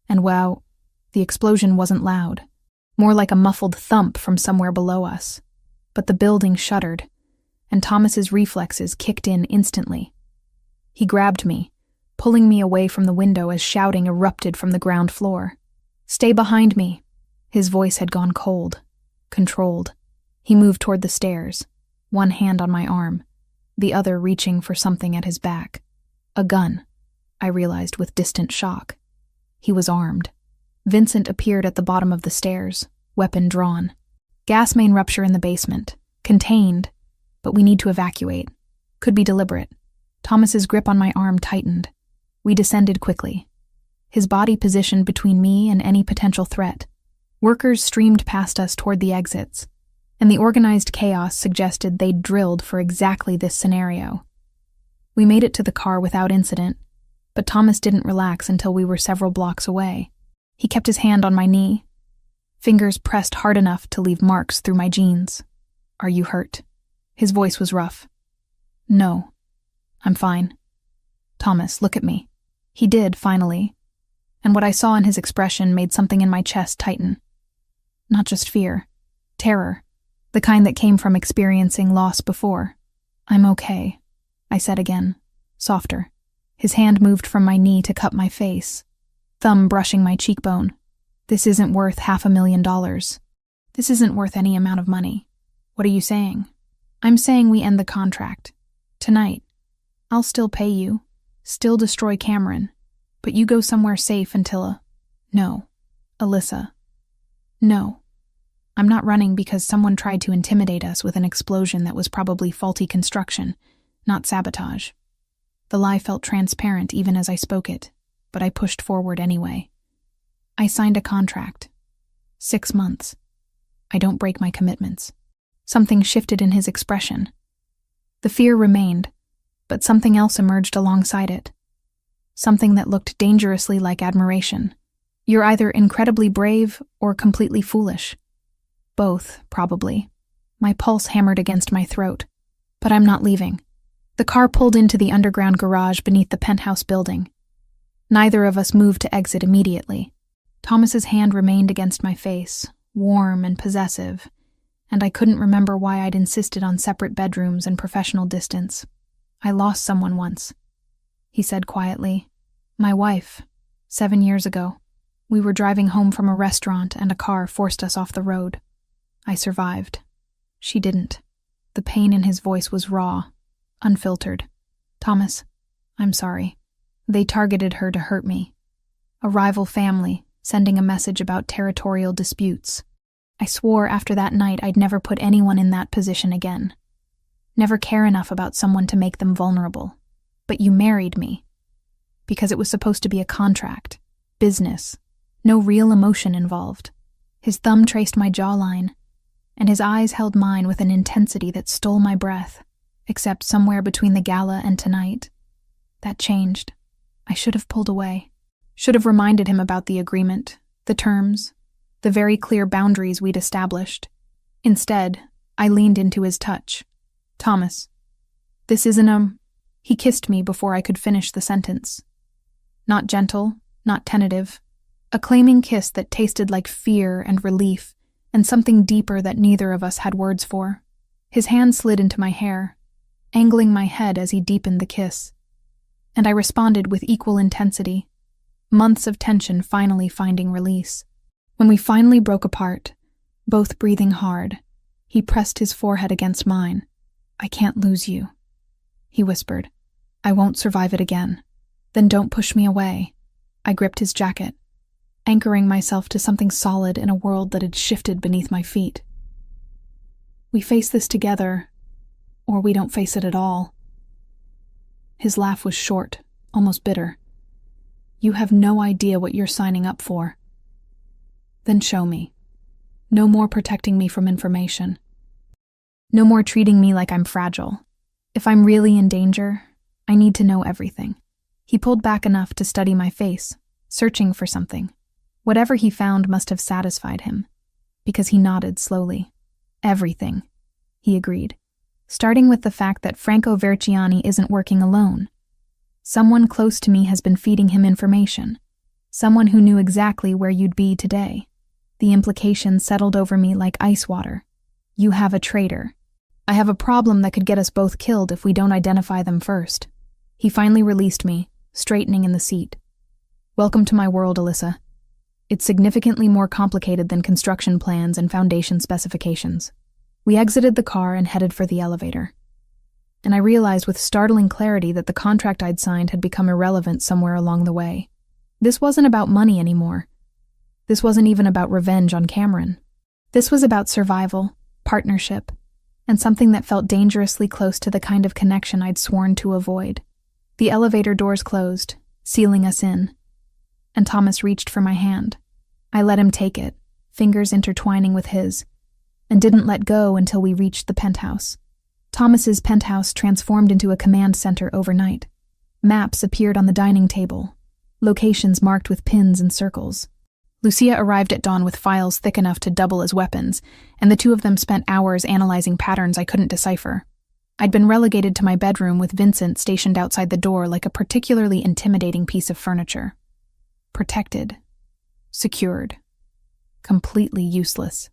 And wow, the explosion wasn't loud. More like a muffled thump from somewhere below us. But the building shuddered, and Thomas's reflexes kicked in instantly. He grabbed me, pulling me away from the window as shouting erupted from the ground floor. "Stay behind me." His voice had gone cold, controlled. He moved toward the stairs, one hand on my arm, the other reaching for something at his back. A gun, I realized with distant shock. He was armed. Vincent appeared at the bottom of the stairs, weapon drawn. "Gas main rupture in the basement. Contained, but we need to evacuate. Could be deliberate." Thomas's grip on my arm tightened. We descended quickly, his body positioned between me and any potential threat. Workers streamed past us toward the exits, and the organized chaos suggested they'd drilled for exactly this scenario. We made it to the car without incident, but Thomas didn't relax until we were several blocks away. He kept his hand on my knee, fingers pressed hard enough to leave marks through my jeans. "Are you hurt?" His voice was rough. "No. I'm fine." "Thomas, look at me." He did, finally, and what I saw in his expression made something in my chest tighten. Not just fear, terror, the kind that came from experiencing loss before. "I'm okay," I said again, softer. His hand moved from my knee to cup my face, thumb brushing my cheekbone. "This isn't worth $500,000. This isn't worth any amount of money." "What are you saying?" "I'm saying we end the contract. Tonight. I'll still pay you, still destroy Cameron, but you go somewhere safe until No, Alyssa. No. I'm not running because someone tried to intimidate us with an explosion that was probably faulty construction, not sabotage." The lie felt transparent even as I spoke it, but I pushed forward anyway. "I signed a contract. 6 months. I don't break my commitments." Something shifted in his expression. The fear remained, but something else emerged alongside it. Something that looked dangerously like admiration. "You're either incredibly brave or completely foolish." "Both, probably." My pulse hammered against my throat. "But I'm not leaving." The car pulled into the underground garage beneath the penthouse building. Neither of us moved to exit immediately. Thomas's hand remained against my face, warm and possessive, and I couldn't remember why I'd insisted on separate bedrooms and professional distance. "I lost someone once," he said quietly. "My wife, 7 years ago. We were driving home from a restaurant and a car forced us off the road. I survived. She didn't." The pain in his voice was raw, unfiltered. "Thomas, I'm sorry. They targeted her to hurt me. A rival family, sending a message about territorial disputes. I swore after that night I'd never put anyone in that position again. Never care enough about someone to make them vulnerable. But you married me. Because it was supposed to be a contract. Business. No real emotion involved." His thumb traced my jawline, and his eyes held mine with an intensity that stole my breath, except somewhere between the gala and tonight. That changed. I should have pulled away. Should have reminded him about the agreement, the terms, the very clear boundaries we'd established. Instead, I leaned into his touch. "Thomas, this isn't He kissed me before I could finish the sentence. Not gentle, not tentative. A claiming kiss that tasted like fear and relief, and something deeper that neither of us had words for. His hand slid into my hair, angling my head as he deepened the kiss. And I responded with equal intensity, months of tension finally finding release. When we finally broke apart, both breathing hard, he pressed his forehead against mine. "I can't lose you," he whispered. "I won't survive it again." "Then don't push me away." I gripped his jacket, anchoring myself to something solid in a world that had shifted beneath my feet. "We face this together, or we don't face it at all." His laugh was short, almost bitter. "You have no idea what you're signing up for." "Then show me. No more protecting me from information. No more treating me like I'm fragile. If I'm really in danger, I need to know everything." He pulled back enough to study my face, searching for something. Whatever he found must have satisfied him, because he nodded slowly. "Everything," he agreed, starting with the fact that Franco Verciani isn't working alone. Someone close to me has been feeding him information. Someone who knew exactly where you'd be today. The implications settled over me like ice water. "You have a traitor. I have a problem that could get us both killed if we don't identify them first." He finally released me, straightening in the seat. "Welcome to my world, Alyssa. It's significantly more complicated than construction plans and foundation specifications." We exited the car and headed for the elevator. And I realized with startling clarity that the contract I'd signed had become irrelevant somewhere along the way. This wasn't about money anymore. This wasn't even about revenge on Cameron. This was about survival, partnership, and something that felt dangerously close to the kind of connection I'd sworn to avoid. The elevator doors closed, sealing us in, and Thomas reached for my hand. I let him take it, fingers intertwining with his, and didn't let go until we reached the penthouse. Thomas's penthouse transformed into a command center overnight. Maps appeared on the dining table, locations marked with pins and circles. Lucia arrived at dawn with files thick enough to double as weapons, and the two of them spent hours analyzing patterns I couldn't decipher. I'd been relegated to my bedroom with Vincent stationed outside the door like a particularly intimidating piece of furniture. protected, secured, completely useless.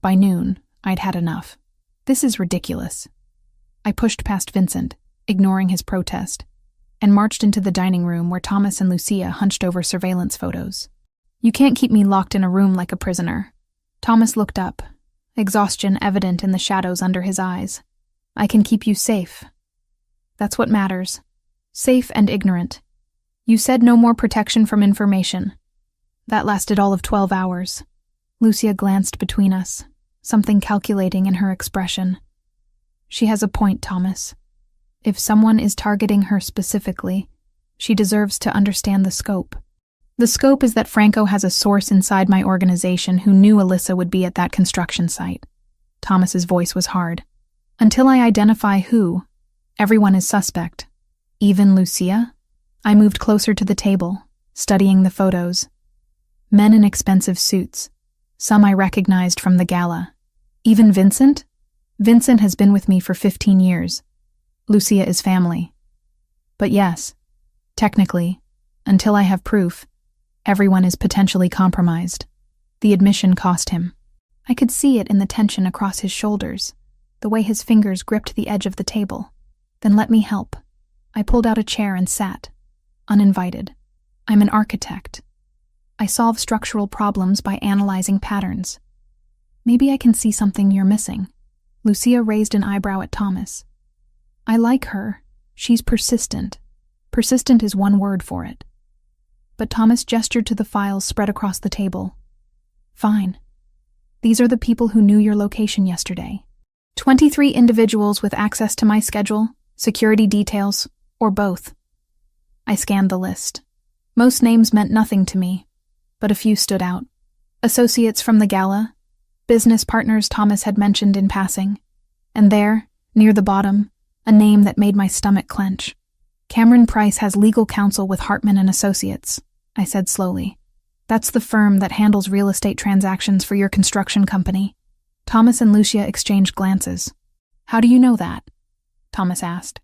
By noon, I'd had enough. This is ridiculous. I pushed past Vincent, ignoring his protest, and marched into the dining room where Thomas and Lucia hunched over surveillance photos. You can't keep me locked in a room like a prisoner. Thomas looked up, exhaustion evident in the shadows under his eyes. I can keep you safe. That's what matters. Safe and ignorant. You said no more protection from information. That lasted all of 12 hours. Lucia glanced between us, something calculating in her expression. She has a point, Thomas. If someone is targeting her specifically, she deserves to understand the scope. The scope is that Franco has a source inside my organization who knew Alyssa would be at that construction site. Thomas's voice was hard. Until I identify who, everyone is suspect. Even Lucia? I moved closer to the table, studying the photos. Men in expensive suits. Some I recognized from the gala. Even Vincent? Vincent has been with me for 15 years. Lucia is family. But yes, technically, until I have proof, everyone is potentially compromised. The admission cost him. I could see it in the tension across his shoulders, the way his fingers gripped the edge of the table. Then let me help. I pulled out a chair and sat, uninvited. I'm an architect. I solve structural problems by analyzing patterns. Maybe I can see something you're missing. Lucia raised an eyebrow at Thomas. I like her. She's persistent. Persistent is one word for it. But Thomas gestured to the files spread across the table. Fine. These are the people who knew your location yesterday. 23 individuals with access to my schedule, security details, or both. I scanned the list. Most names meant nothing to me, but a few stood out. Associates from the gala, business partners Thomas had mentioned in passing, and there, near the bottom, a name that made my stomach clench. Cameron Price has legal counsel with Hartman and Associates, I said slowly. That's the firm that handles real estate transactions for your construction company. Thomas and Lucia exchanged glances. How do you know that? Thomas asked.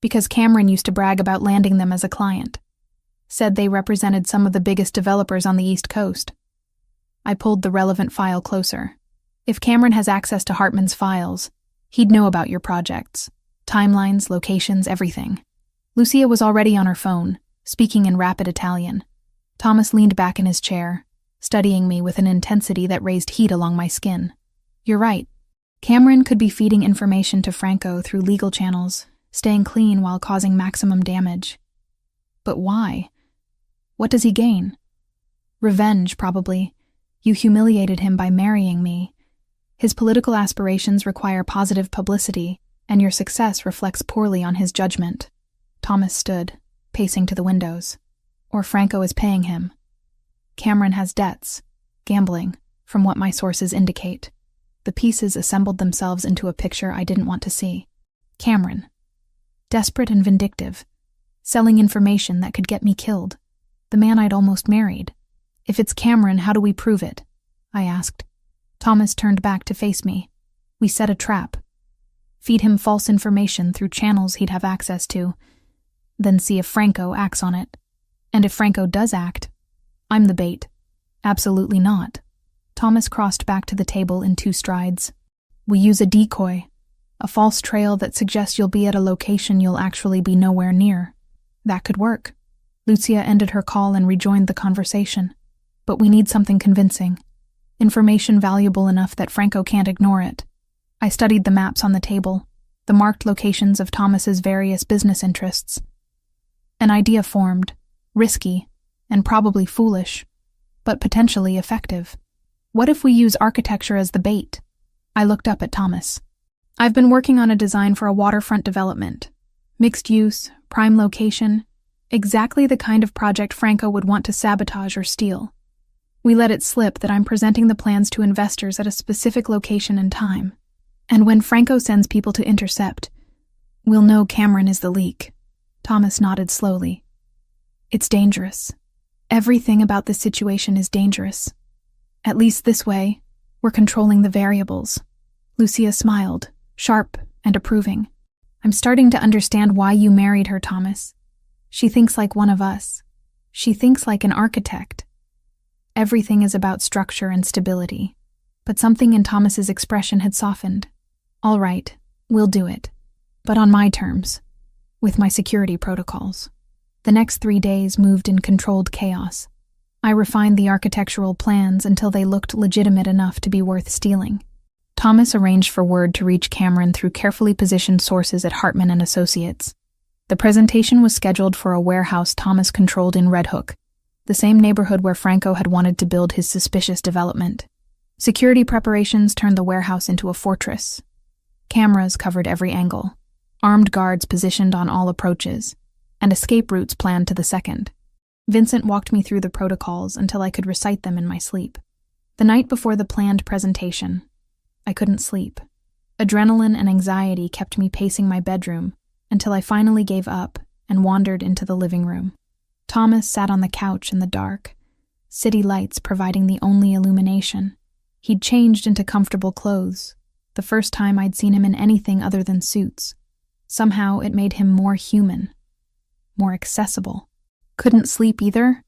Because Cameron used to brag about landing them as a client. Said they represented some of the biggest developers on the East Coast. I pulled the relevant file closer. If Cameron has access to Hartman's files, he'd know about your projects. Timelines, locations, everything. Lucia was already on her phone, speaking in rapid Italian. Thomas leaned back in his chair, studying me with an intensity that raised heat along my skin. You're right. Cameron could be feeding information to Franco through legal channels, staying clean while causing maximum damage. But why? What does he gain? Revenge, probably. You humiliated him by marrying me. His political aspirations require positive publicity, and your success reflects poorly on his judgment. Thomas stood, pacing to the windows. Or Franco is paying him. Cameron has debts, gambling, from what my sources indicate. The pieces assembled themselves into a picture I didn't want to see. Cameron. Desperate and vindictive. Selling information that could get me killed. The man I'd almost married. If it's Cameron, how do we prove it? I asked. Thomas turned back to face me. We set a trap. Feed him false information through channels he'd have access to. Then see if Franco acts on it. And if Franco does act, I'm the bait. Absolutely not. Thomas crossed back to the table in 2 strides. We use a decoy. A false trail that suggests you'll be at a location you'll actually be nowhere near. That could work. Lucia ended her call and rejoined the conversation. But we need something convincing. Information valuable enough that Franco can't ignore it. I studied the maps on the table, the marked locations of Thomas's various business interests. An idea formed, risky, and probably foolish, but potentially effective. What if we use architecture as the bait? I looked up at Thomas. I've been working on a design for a waterfront development. Mixed use, prime location, exactly the kind of project Franco would want to sabotage or steal. We let it slip that I'm presenting the plans to investors at a specific location and time. And when Franco sends people to intercept, we'll know Cameron is the leak. Thomas nodded slowly. It's dangerous. Everything about this situation is dangerous. At least this way, we're controlling the variables. Lucia smiled, sharp and approving. I'm starting to understand why you married her, Thomas. She thinks like one of us. She thinks like an architect. Everything is about structure and stability. But something in Thomas's expression had softened. All right, we'll do it. But on my terms, with my security protocols. The next 3 days moved in controlled chaos. I refined the architectural plans until they looked legitimate enough to be worth stealing. Thomas arranged for word to reach Cameron through carefully positioned sources at Hartman and Associates. The presentation was scheduled for a warehouse Thomas controlled in Red Hook, the same neighborhood where Franco had wanted to build his suspicious development. Security preparations turned the warehouse into a fortress. Cameras covered every angle, armed guards positioned on all approaches, and escape routes planned to the second. Vincent walked me through the protocols until I could recite them in my sleep. The night before the planned presentation, I couldn't sleep. Adrenaline and anxiety kept me pacing my bedroom until I finally gave up and wandered into the living room. Thomas sat on the couch in the dark, city lights providing the only illumination. He'd changed into comfortable clothes, the first time I'd seen him in anything other than suits. Somehow it made him more human, more accessible. Couldn't sleep either.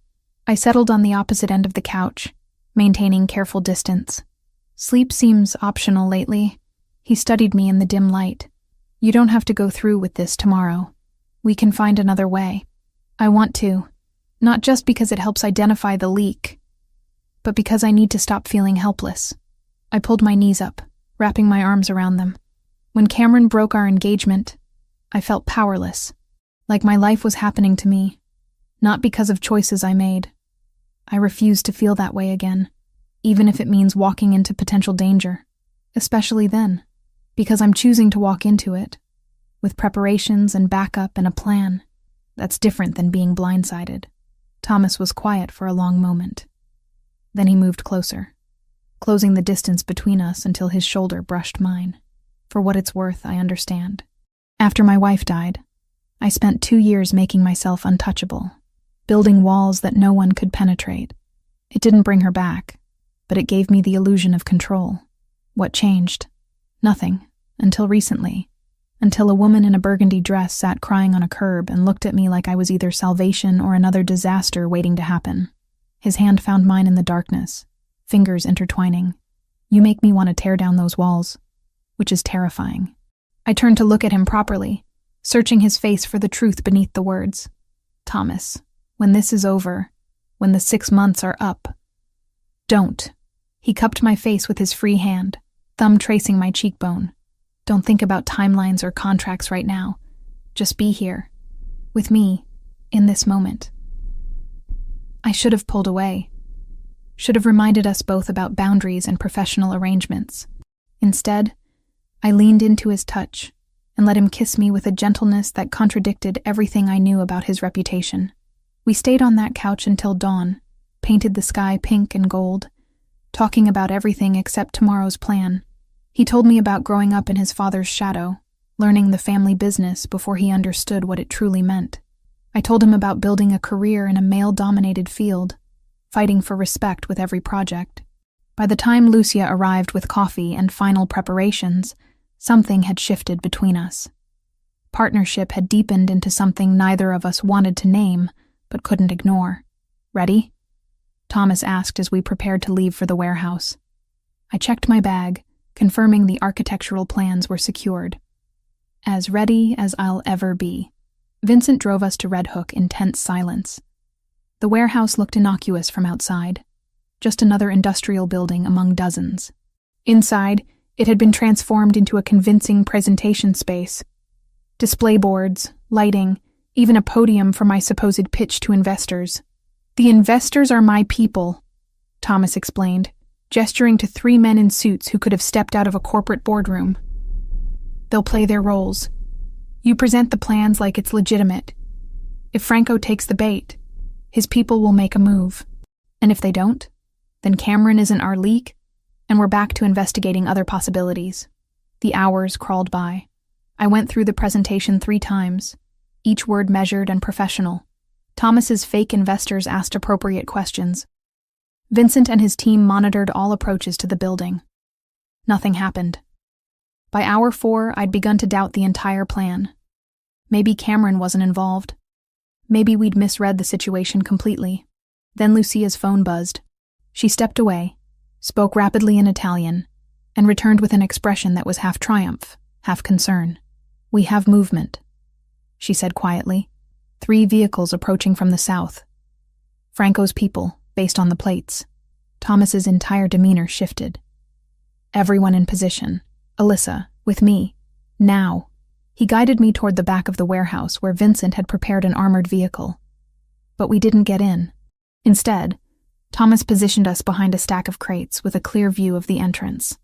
I settled on the opposite end of the couch, maintaining careful distance. Sleep seems optional lately. He studied me in the dim light. You don't have to go through with this tomorrow. We can find another way. I want to, not just because it helps identify the leak, but because I need to stop feeling helpless. I pulled my knees up, wrapping my arms around them. When Cameron broke our engagement, I felt powerless, like my life was happening to me, not because of choices I made. I refuse to feel that way again, even if it means walking into potential danger, especially then, because I'm choosing to walk into it, with preparations and backup and a plan. That's different than being blindsided. Thomas was quiet for a long moment. Then he moved closer, closing the distance between us until his shoulder brushed mine. For what it's worth, I understand. After my wife died, I spent 2 years making myself untouchable, building walls that no one could penetrate. It didn't bring her back, but it gave me the illusion of control. What changed? Nothing, until recently. Until a woman in a burgundy dress sat crying on a curb and looked at me like I was either salvation or another disaster waiting to happen. His hand found mine in the darkness, fingers intertwining. You make me want to tear down those walls, which is terrifying. I turned to look at him properly, searching his face for the truth beneath the words. Thomas, when this is over, when the 6 months are up, don't. He cupped my face with his free hand, thumb tracing my cheekbone. Don't think about timelines or contracts right now. Just be here, with me, in this moment. I should have pulled away. Should have reminded us both about boundaries and professional arrangements. Instead, I leaned into his touch and let him kiss me with a gentleness that contradicted everything I knew about his reputation. We stayed on that couch until dawn, painted the sky pink and gold, talking about everything except tomorrow's plan. He told me about growing up in his father's shadow, learning the family business before he understood what it truly meant. I told him about building a career in a male-dominated field, fighting for respect with every project. By the time Lucia arrived with coffee and final preparations, something had shifted between us. Partnership had deepened into something neither of us wanted to name, but couldn't ignore. Ready? Thomas asked as we prepared to leave for the warehouse. I checked my bag, confirming the architectural plans were secured. As ready as I'll ever be. Vincent drove us to Red Hook in tense silence. The warehouse looked innocuous from outside, just another industrial building among dozens. Inside, it had been transformed into a convincing presentation space. Display boards, lighting, even a podium for my supposed pitch to investors. The investors are my people, Thomas explained, gesturing to 3 men in suits who could have stepped out of a corporate boardroom. They'll play their roles. You present the plans like it's legitimate. If Franco takes the bait, his people will make a move. And if they don't, then Cameron isn't our leak, and we're back to investigating other possibilities. The hours crawled by. I went through the presentation 3 times, each word measured and professional. Thomas's fake investors asked appropriate questions. Vincent and his team monitored all approaches to the building. Nothing happened. By hour 4, I'd begun to doubt the entire plan. Maybe Cameron wasn't involved. Maybe we'd misread the situation completely. Then Lucia's phone buzzed. She stepped away, spoke rapidly in Italian, and returned with an expression that was half triumph, half concern. "We have movement," she said quietly. 3 vehicles approaching from the south. Franco's people, based on the plates. Thomas's entire demeanor shifted. "Everyone in position. Alyssa, with me. Now." He guided me toward the back of the warehouse where Vincent had prepared an armored vehicle. But we didn't get in. Instead, Thomas positioned us behind a stack of crates with a clear view of the entrance.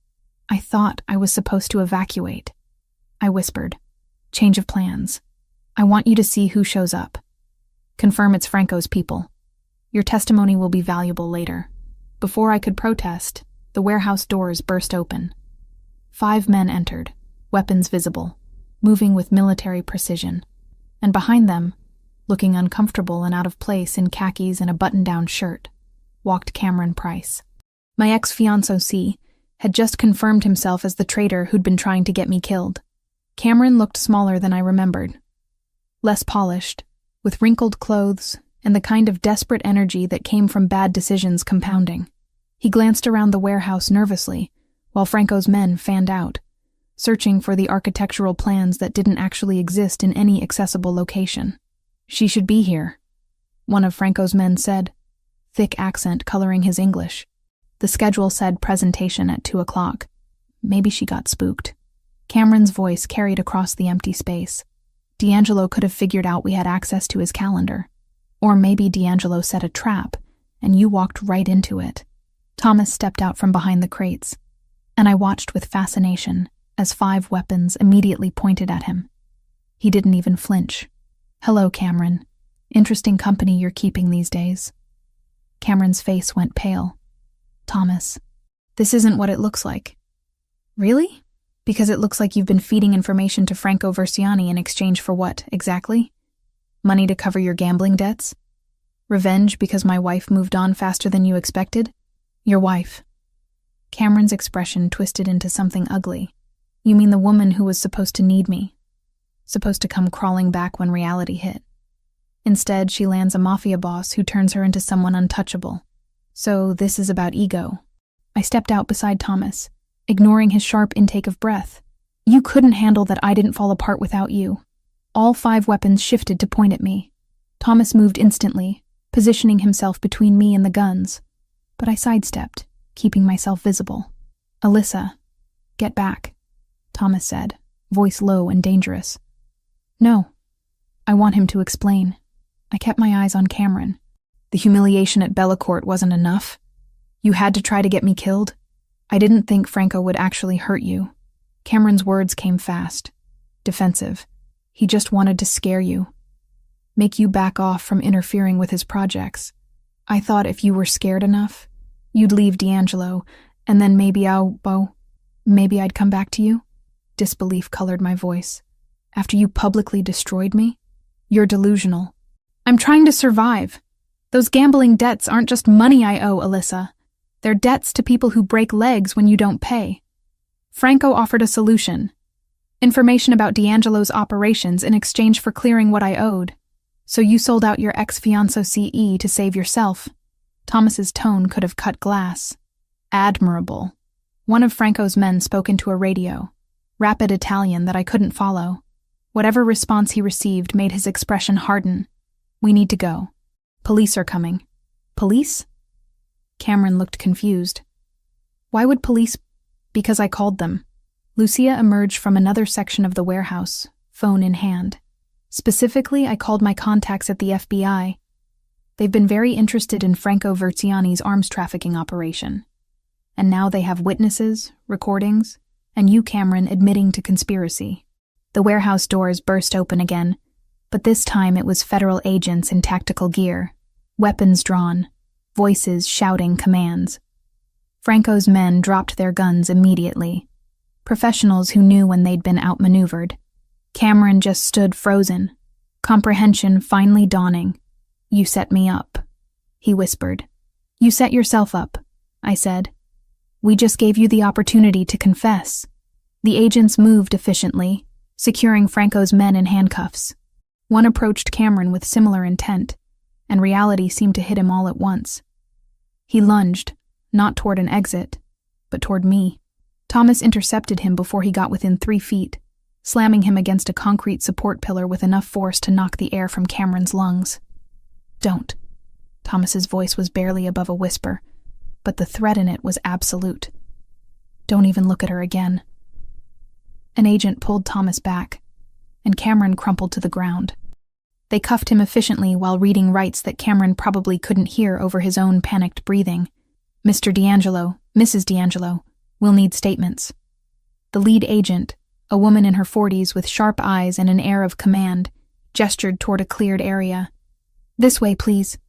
"I thought I was supposed to evacuate," I whispered. "Change of plans. I want you to see who shows up. Confirm it's Franco's people. Your testimony will be valuable later." Before I could protest, the warehouse doors burst open. 5 men entered, weapons visible, moving with military precision. And behind them, looking uncomfortable and out of place in khakis and a button-down shirt, walked Cameron Price. My ex-fiancé had just confirmed himself as the traitor who'd been trying to get me killed. Cameron looked smaller than I remembered. Less polished, with wrinkled clothes and the kind of desperate energy that came from bad decisions compounding. He glanced around the warehouse nervously, while Franco's men fanned out, searching for the architectural plans that didn't actually exist in any accessible location. "She should be here," one of Franco's men said, thick accent coloring his English. The schedule said presentation at 2 o'clock. Maybe she got spooked. Cameron's voice carried across the empty space. D'Angelo could have figured out we had access to his calendar. Or maybe D'Angelo set a trap, and you walked right into it. Thomas stepped out from behind the crates, and I watched with fascination as 5 weapons immediately pointed at him. He didn't even flinch. "Hello, Cameron. Interesting company you're keeping these days." Cameron's face went pale. "Thomas, this isn't what it looks like." "Really? Because it looks like you've been feeding information to Franco Versiani in exchange for what, exactly? Money to cover your gambling debts? Revenge because my wife moved on faster than you expected? Your wife." Cameron's expression twisted into something ugly. "You mean the woman who was supposed to need me? Supposed to come crawling back when reality hit. Instead, she lands a Mafia boss who turns her into someone untouchable. So this is about ego." I stepped out beside Thomas, ignoring his sharp intake of breath. "You couldn't handle that I didn't fall apart without you." All 5 weapons shifted to point at me. Thomas moved instantly, positioning himself between me and the guns. But I sidestepped, keeping myself visible. "Alyssa, get back," Thomas said, voice low and dangerous. "No." I want him to explain. I kept my eyes on Cameron. "The humiliation at Bellacourt wasn't enough? You had to try to get me killed? I didn't think Franco would actually hurt you." Cameron's words came fast, defensive. He just wanted to scare you. Make you back off from interfering with his projects. I thought if you were scared enough, you'd leave D'Angelo, and then maybe I'd come back to you? Disbelief colored my voice. After you publicly destroyed me? You're delusional. I'm trying to survive. Those gambling debts aren't just money I owe, Alyssa. They're debts to people who break legs when you don't pay. Franco offered a solution. Information about D'Angelo's operations in exchange for clearing what I owed. So you sold out your ex-fiancé CE to save yourself. Thomas's tone could have cut glass. Admirable. One of Franco's men spoke into a radio, rapid Italian that I couldn't follow. Whatever response he received made his expression harden. We need to go. Police are coming. Police? Cameron looked confused. Why would police? Because I called them. Lucia emerged from another section of the warehouse, phone in hand. Specifically, I called my contacts at the FBI. They've been very interested in Franco Versiani's arms trafficking operation. And now they have witnesses, recordings, and you, Cameron, admitting to conspiracy. The warehouse doors burst open again, but this time it was federal agents in tactical gear, weapons drawn, voices shouting commands. Franco's men dropped their guns immediately, professionals who knew when they'd been outmaneuvered. Cameron just stood frozen, comprehension finally dawning. You set me up, he whispered. You set yourself up, I said. We just gave you the opportunity to confess. The agents moved efficiently, securing Franco's men in handcuffs. One approached Cameron with similar intent, and reality seemed to hit him all at once. He lunged, not toward an exit, but toward me. Thomas intercepted him before he got within 3 feet, slamming him against a concrete support pillar with enough force to knock the air from Cameron's lungs. "Don't." Thomas's voice was barely above a whisper, but the threat in it was absolute. "Don't even look at her again." An agent pulled Thomas back, and Cameron crumpled to the ground. They cuffed him efficiently while reading rights that Cameron probably couldn't hear over his own panicked breathing. "Mr. D'Angelo, Mrs. D'Angelo, we'll need statements." The lead agent, a woman in her 40s with sharp eyes and an air of command, gestured toward a cleared area. "This way, please."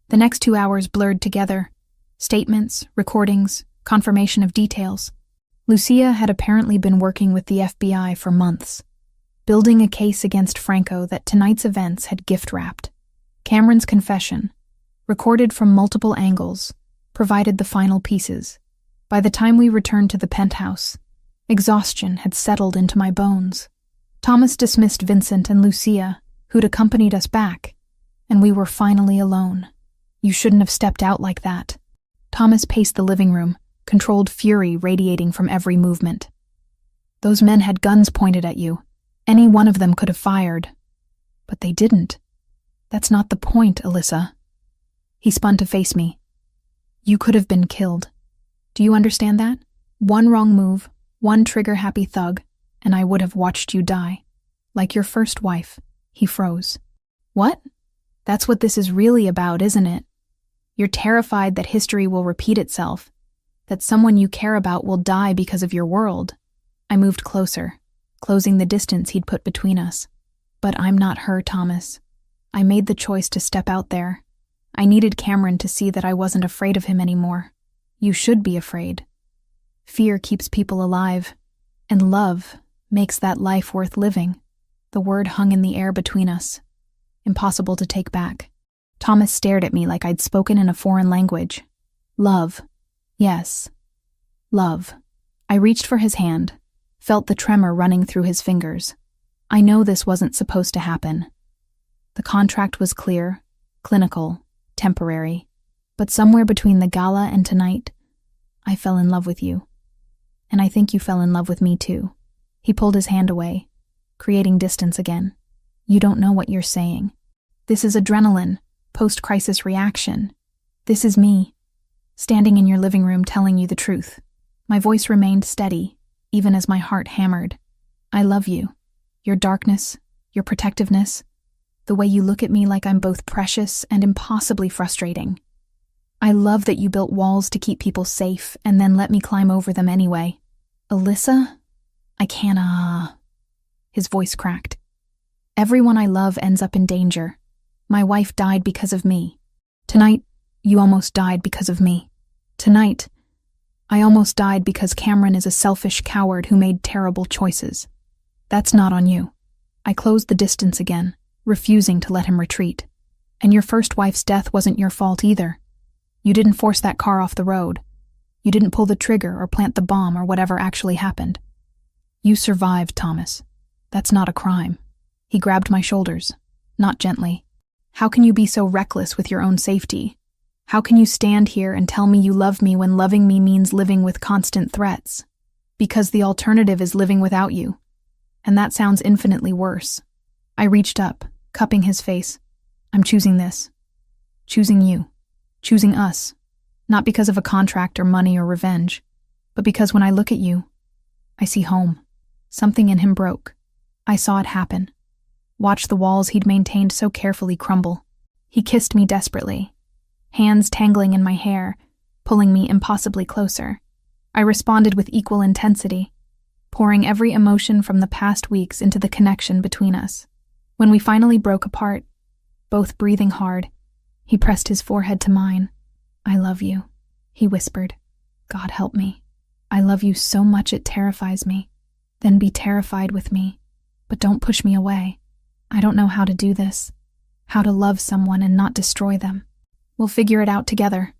The next 2 hours blurred together. Statements, recordings, confirmation of details. Lucia had apparently been working with the FBI for months, building a case against Franco that tonight's events had gift-wrapped. Cameron's confession, recorded from multiple angles, provided the final pieces. By the time we returned to the penthouse, exhaustion had settled into my bones. Thomas dismissed Vincent and Lucia, who'd accompanied us back, and we were finally alone. "You shouldn't have stepped out like that." Thomas paced the living room, controlled fury radiating from every movement. "Those men had guns pointed at you. Any one of them could have fired. But they didn't. That's not the point, Alyssa." He spun to face me. "You could have been killed. Do you understand that? One wrong move, one trigger-happy thug, and I would have watched you die. Like your first wife." He froze. "What? That's what this is really about, isn't it? You're terrified that history will repeat itself, that someone you care about will die because of your world." I moved closer, closing the distance he'd put between us. "But I'm not her, Thomas. I made the choice to step out there. I needed Cameron to see that I wasn't afraid of him anymore. You should be afraid. Fear keeps people alive, and love makes that life worth living." The word hung in the air between us, impossible to take back. Thomas stared at me like I'd spoken in a foreign language. "Love. Yes. Love." I reached for his hand, felt the tremor running through his fingers. I know this wasn't supposed to happen. The contract was clear, clinical, temporary, but somewhere between the gala and tonight, I fell in love with you. And I think you fell in love with me too. He pulled his hand away, creating distance again. "You don't know what you're saying. This is adrenaline, post-crisis reaction. This is me, standing in your living room telling you the truth." My voice remained steady, even as my heart hammered. "I love you. Your darkness, your protectiveness, the way you look at me like I'm both precious and impossibly frustrating. I love that you built walls to keep people safe and then let me climb over them anyway. Alyssa, I can't, His voice cracked. "Everyone I love ends up in danger. My wife died because of me. Tonight, you almost died because of me. Tonight, I almost died because Cameron is a selfish coward who made terrible choices. That's not on you." I closed the distance again, refusing to let him retreat. "And your first wife's death wasn't your fault either. You didn't force that car off the road. You didn't pull the trigger or plant the bomb or whatever actually happened. You survived, Thomas. That's not a crime." He grabbed my shoulders, not gently. "How can you be so reckless with your own safety? How can you stand here and tell me you love me when loving me means living with constant threats? Because the alternative is living without you. And that sounds infinitely worse." I reached up, cupping his face. "I'm choosing this. Choosing you. Choosing us. Not because of a contract or money or revenge, but because when I look at you, I see home." Something in him broke. I saw it happen. Watched the walls he'd maintained so carefully crumble. He kissed me desperately, hands tangling in my hair, pulling me impossibly closer. I responded with equal intensity, pouring every emotion from the past weeks into the connection between us. When we finally broke apart, both breathing hard, he pressed his forehead to mine. "I love you," he whispered. "God help me. I love you so much it terrifies me. Then be terrified with me, but don't push me away. I don't know how to do this, how to love someone and not destroy them. We'll figure it out together.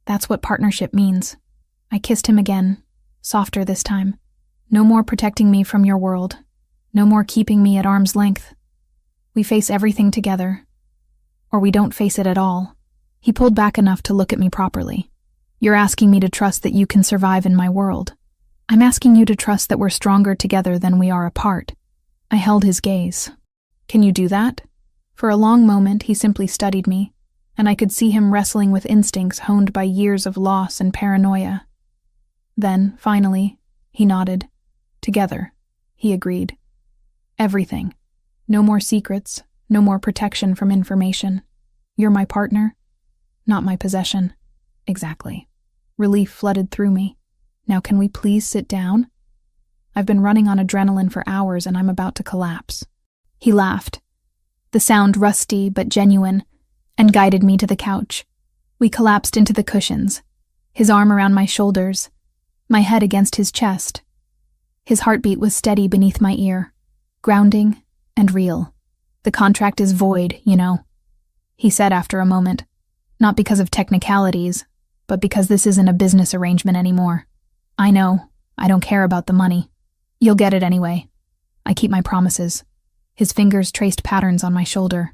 That's what partnership means." I kissed him again, softer this time. "No more protecting me from your world. No more keeping me at arm's length. We face everything together, or we don't face it at all. He pulled back enough to look at me properly. You're asking me to trust that you can survive in my world. I'm asking you to trust that we're stronger together than we are apart. I held his gaze. Can you do that? For a long moment, he simply studied me, and I could see him wrestling with instincts honed by years of loss and paranoia. Then, finally, he nodded. Together, he agreed. Everything. No more secrets, no more protection from information. You're my partner, not my possession. Exactly. Relief flooded through me. Now can we please sit down? I've been running on adrenaline for hours and I'm about to collapse. He laughed, the sound rusty but genuine, and guided me to the couch. We collapsed into the cushions, his arm around my shoulders, my head against his chest. His heartbeat was steady beneath my ear, grounding and real. The contract is void, you know, he said after a moment. Not because of technicalities, but because this isn't a business arrangement anymore. I know, I don't care about the money. You'll get it anyway. I keep my promises. His fingers traced patterns on my shoulder.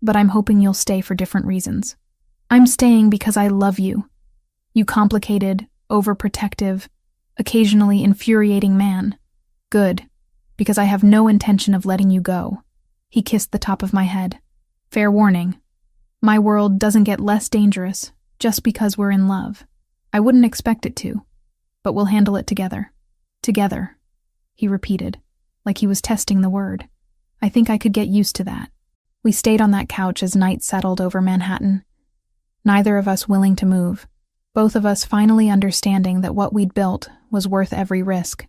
But I'm hoping you'll stay for different reasons. I'm staying because I love you. You complicated, overprotective, occasionally infuriating man. Good, because I have no intention of letting you go. He kissed the top of my head. Fair warning. My world doesn't get less dangerous just because we're in love. I wouldn't expect it to, but we'll handle it together. Together, he repeated, like he was testing the word. I think I could get used to that. We stayed on that couch as night settled over Manhattan, neither of us willing to move, both of us finally understanding that what we'd built was worth every risk.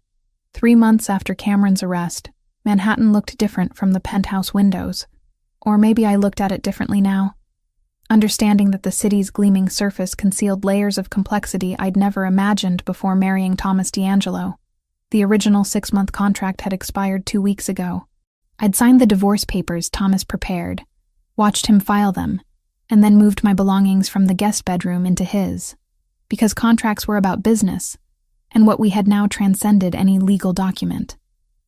3 months after Cameron's arrest, Manhattan looked different from the penthouse windows. Or maybe I looked at it differently now, understanding that the city's gleaming surface concealed layers of complexity I'd never imagined before marrying Thomas D'Angelo. The original 6-month contract had expired 2 weeks ago. I'd signed the divorce papers Thomas prepared, watched him file them, and then moved my belongings from the guest bedroom into his. Because contracts were about business, and what we had now transcended any legal document.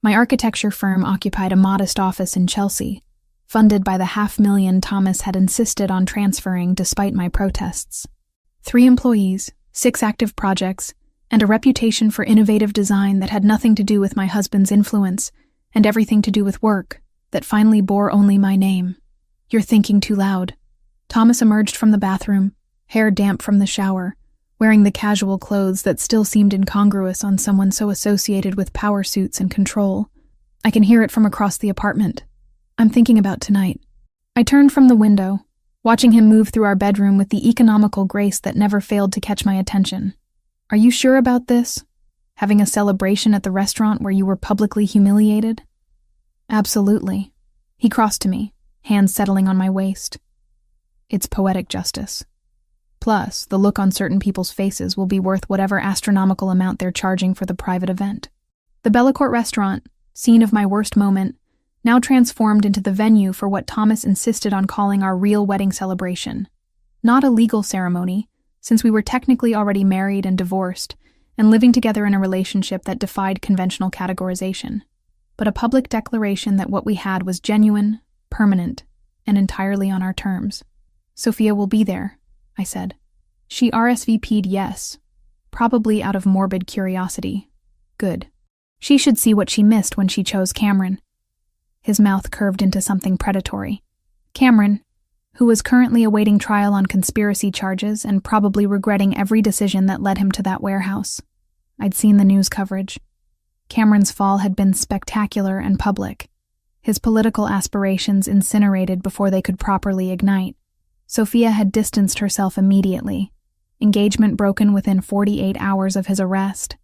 My architecture firm occupied a modest office in Chelsea, funded by the $500,000 Thomas had insisted on transferring despite my protests. 3 employees, 6 active projects, and a reputation for innovative design that had nothing to do with my husband's influence and everything to do with work that finally bore only my name. You're thinking too loud. Thomas emerged from the bathroom, hair damp from the shower, wearing the casual clothes that still seemed incongruous on someone so associated with power suits and control. I can hear it from across the apartment. I'm thinking about tonight. I turned from the window, watching him move through our bedroom with the economical grace that never failed to catch my attention. Are you sure about this? Having a celebration at the restaurant where you were publicly humiliated? Absolutely. He crossed to me, hands settling on my waist. It's poetic justice. Plus, the look on certain people's faces will be worth whatever astronomical amount they're charging for the private event. The Bellacourt restaurant, scene of my worst moment, now transformed into the venue for what Thomas insisted on calling our real wedding celebration. Not a legal ceremony, since we were technically already married and divorced, and living together in a relationship that defied conventional categorization, but a public declaration that what we had was genuine, permanent, and entirely on our terms. Sophia will be there, I said. She RSVP'd yes, probably out of morbid curiosity. Good. She should see what she missed when she chose Cameron. His mouth curved into something predatory. Cameron, who was currently awaiting trial on conspiracy charges and probably regretting every decision that led him to that warehouse. I'd seen the news coverage. Cameron's fall had been spectacular and public, his political aspirations incinerated before they could properly ignite. Sophia had distanced herself immediately, engagement broken within 48 hours of his arrest.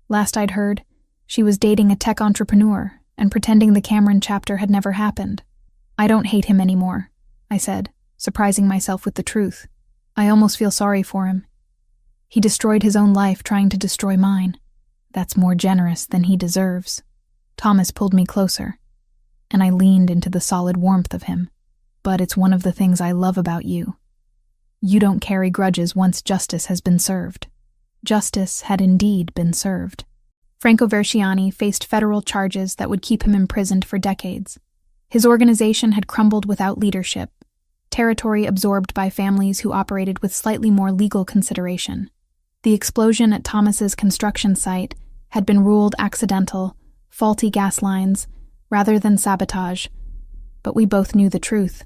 Last I'd heard, she was dating a tech entrepreneur and pretending the Cameron chapter had never happened. I don't hate him anymore, I said, surprising myself with the truth. I almost feel sorry for him. He destroyed his own life trying to destroy mine. That's more generous than he deserves. Thomas pulled me closer, and I leaned into the solid warmth of him. But it's one of the things I love about you. You don't carry grudges once justice has been served. Justice had indeed been served. Franco Verciani faced federal charges that would keep him imprisoned for decades. His organization had crumbled without leadership, territory absorbed by families who operated with slightly more legal consideration. The explosion at Thomas's construction site had been ruled accidental, faulty gas lines, rather than sabotage, but we both knew the truth.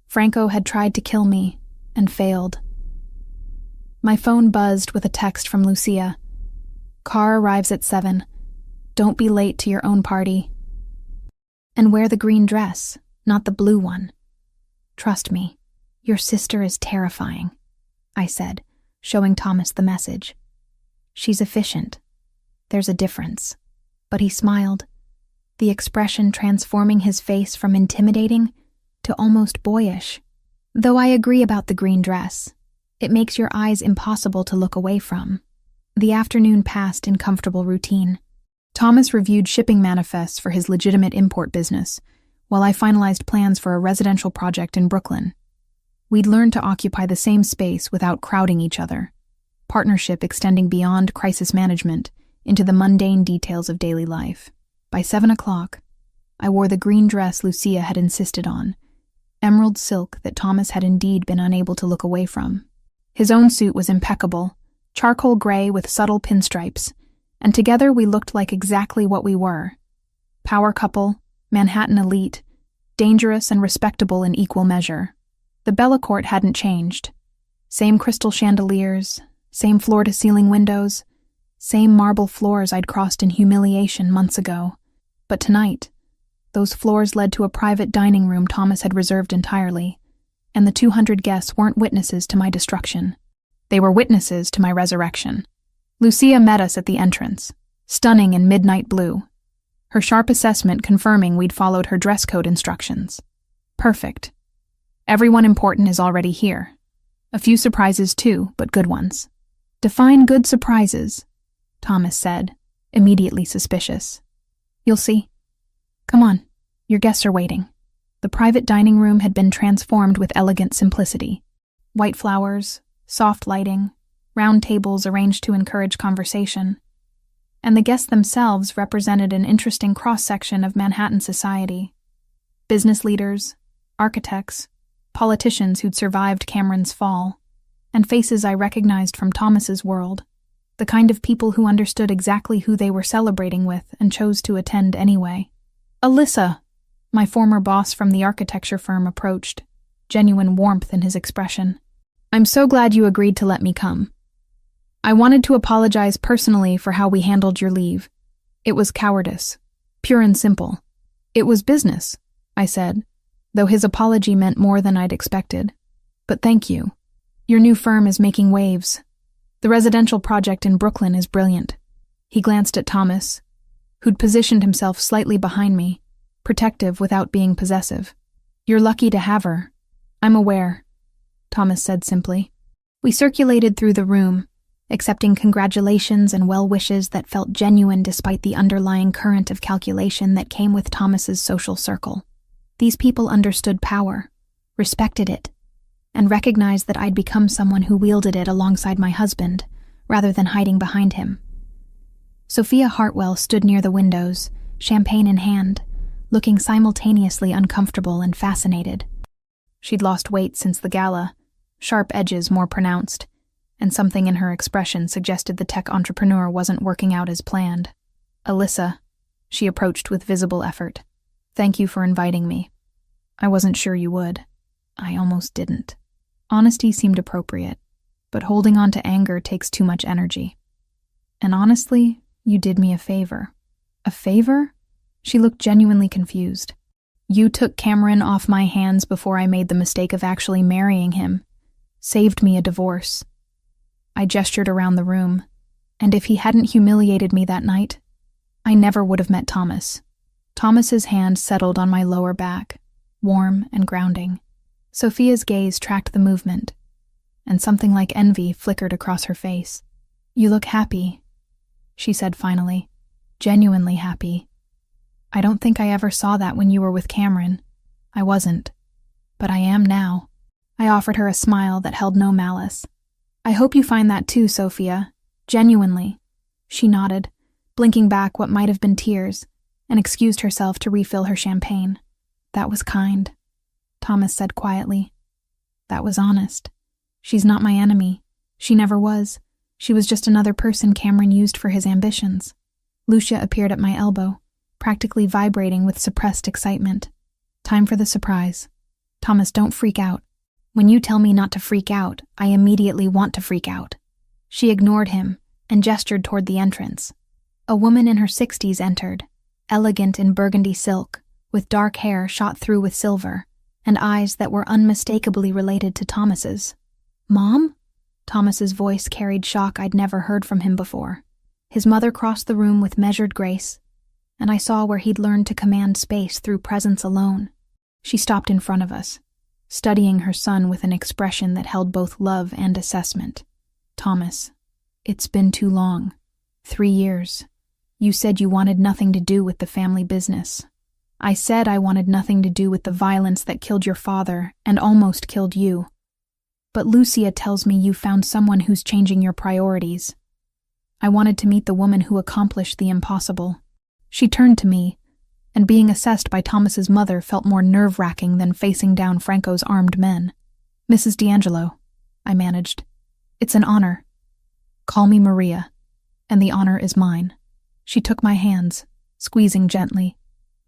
Franco had tried to kill me, and failed. My phone buzzed with a text from Lucia. Car arrives at 7. Don't be late to your own party. And wear the green dress, not the blue one. Trust me, your sister is terrifying, I said, showing Thomas the message. She's efficient. There's a difference. But he smiled, the expression transforming his face from intimidating to almost boyish. Though I agree about the green dress, it makes your eyes impossible to look away from. The afternoon passed in comfortable routine. Thomas reviewed shipping manifests for his legitimate import business, while I finalized plans for a residential project in Brooklyn. We'd learned to occupy the same space without crowding each other, partnership extending beyond crisis management into the mundane details of daily life. By 7 o'clock, I wore the green dress Lucia had insisted on, emerald silk that Thomas had indeed been unable to look away from. His own suit was impeccable, charcoal gray with subtle pinstripes, and together we looked like exactly what we were. Power couple, Manhattan elite, dangerous and respectable in equal measure. The Bellacourt hadn't changed. Same crystal chandeliers, same floor-to-ceiling windows, same marble floors I'd crossed in humiliation months ago. But tonight, those floors led to a private dining room Thomas had reserved entirely, and the 200 guests weren't witnesses to my destruction. They were witnesses to my resurrection. Lucia met us at the entrance, stunning in midnight blue, her sharp assessment confirming we'd followed her dress code instructions. Perfect. Everyone important is already here. A few surprises too, but good ones. Define good surprises, Thomas said, immediately suspicious. You'll see. Come on, your guests are waiting. The private dining room had been transformed with elegant simplicity. White flowers, soft lighting, round tables arranged to encourage conversation. And the guests themselves represented an interesting cross-section of Manhattan society. Business leaders, architects, politicians who'd survived Cameron's fall, and faces I recognized from Thomas's world, the kind of people who understood exactly who they were celebrating with and chose to attend anyway. Alyssa, my former boss from the architecture firm, approached, genuine warmth in his expression. I'm so glad you agreed to let me come. I wanted to apologize personally for how we handled your leave. It was cowardice, pure and simple. It was business, I said, though his apology meant more than I'd expected. But thank you. Your new firm is making waves. The residential project in Brooklyn is brilliant. He glanced at Thomas, who'd positioned himself slightly behind me, protective without being possessive. You're lucky to have her. I'm aware, Thomas said simply. We circulated through the room, accepting congratulations and well wishes that felt genuine despite the underlying current of calculation that came with Thomas's social circle. These people understood power, respected it, and recognized that I'd become someone who wielded it alongside my husband, rather than hiding behind him. Sophia Hartwell stood near the windows, champagne in hand, looking simultaneously uncomfortable and fascinated. She'd lost weight since the gala, sharp edges more pronounced, and something in her expression suggested the tech entrepreneur wasn't working out as planned. Alyssa, she approached with visible effort. Thank you for inviting me. I wasn't sure you would. I almost didn't. Honesty seemed appropriate, but holding on to anger takes too much energy. And honestly, you did me a favor. A favor? She looked genuinely confused. You took Cameron off my hands before I made the mistake of actually marrying him. Saved me a divorce. I gestured around the room, and if he hadn't humiliated me that night, I never would have met Thomas. Thomas's hand settled on my lower back, warm and grounding. Sophia's gaze tracked the movement, and something like envy flickered across her face. You look happy, she said finally. Genuinely happy. I don't think I ever saw that when you were with Cameron. I wasn't. But I am now. I offered her a smile that held no malice. I hope you find that too, Sophia. Genuinely. She nodded, blinking back what might have been tears, and excused herself to refill her champagne. That was kind, Thomas said quietly. That was honest. She's not my enemy. She never was. She was just another person Cameron used for his ambitions. Lucia appeared at my elbow, practically vibrating with suppressed excitement. Time for the surprise. Thomas, don't freak out. When you tell me not to freak out, I immediately want to freak out. She ignored him and gestured toward the entrance. A woman in her 60s entered, elegant in burgundy silk, with dark hair shot through with silver, and eyes that were unmistakably related to Thomas's. Mom? Thomas's voice carried shock I'd never heard from him before. His mother crossed the room with measured grace, and I saw where he'd learned to command space through presence alone. She stopped in front of us, studying her son with an expression that held both love and assessment. Thomas, it's been too long. 3 years. You said you wanted nothing to do with the family business. I said I wanted nothing to do with the violence that killed your father and almost killed you. But Lucia tells me you found someone who's changing your priorities. I wanted to meet the woman who accomplished the impossible. She turned to me, and being assessed by Thomas's mother felt more nerve-wracking than facing down Franco's armed men. Mrs. D'Angelo, I managed. It's an honor. Call me Maria, and the honor is mine. She took my hands, squeezing gently.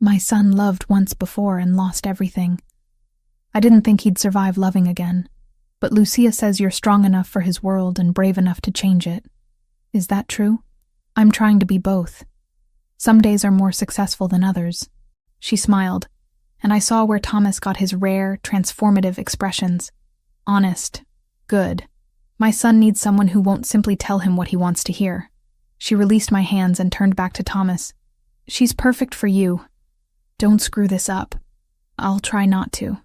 My son loved once before and lost everything. I didn't think he'd survive loving again. But Lucia says you're strong enough for his world and brave enough to change it. Is that true? I'm trying to be both. Some days are more successful than others. She smiled, and I saw where Thomas got his rare, transformative expressions. Honest. Good. My son needs someone who won't simply tell him what he wants to hear. She released my hands and turned back to Thomas. She's perfect for you. Don't screw this up. I'll try not to.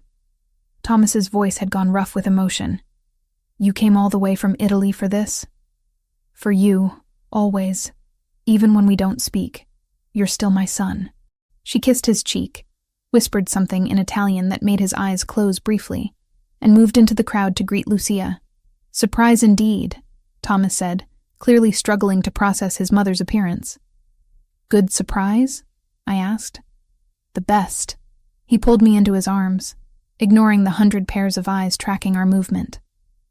Thomas's voice had gone rough with emotion. You came all the way from Italy for this? For you, always. Even when we don't speak. You're still my son. She kissed his cheek, whispered something in Italian that made his eyes close briefly, and moved into the crowd to greet Lucia. Surprise indeed, Thomas said, clearly struggling to process his mother's appearance. Good surprise? I asked. The best. He pulled me into his arms, ignoring the 100 pairs of eyes tracking our movement.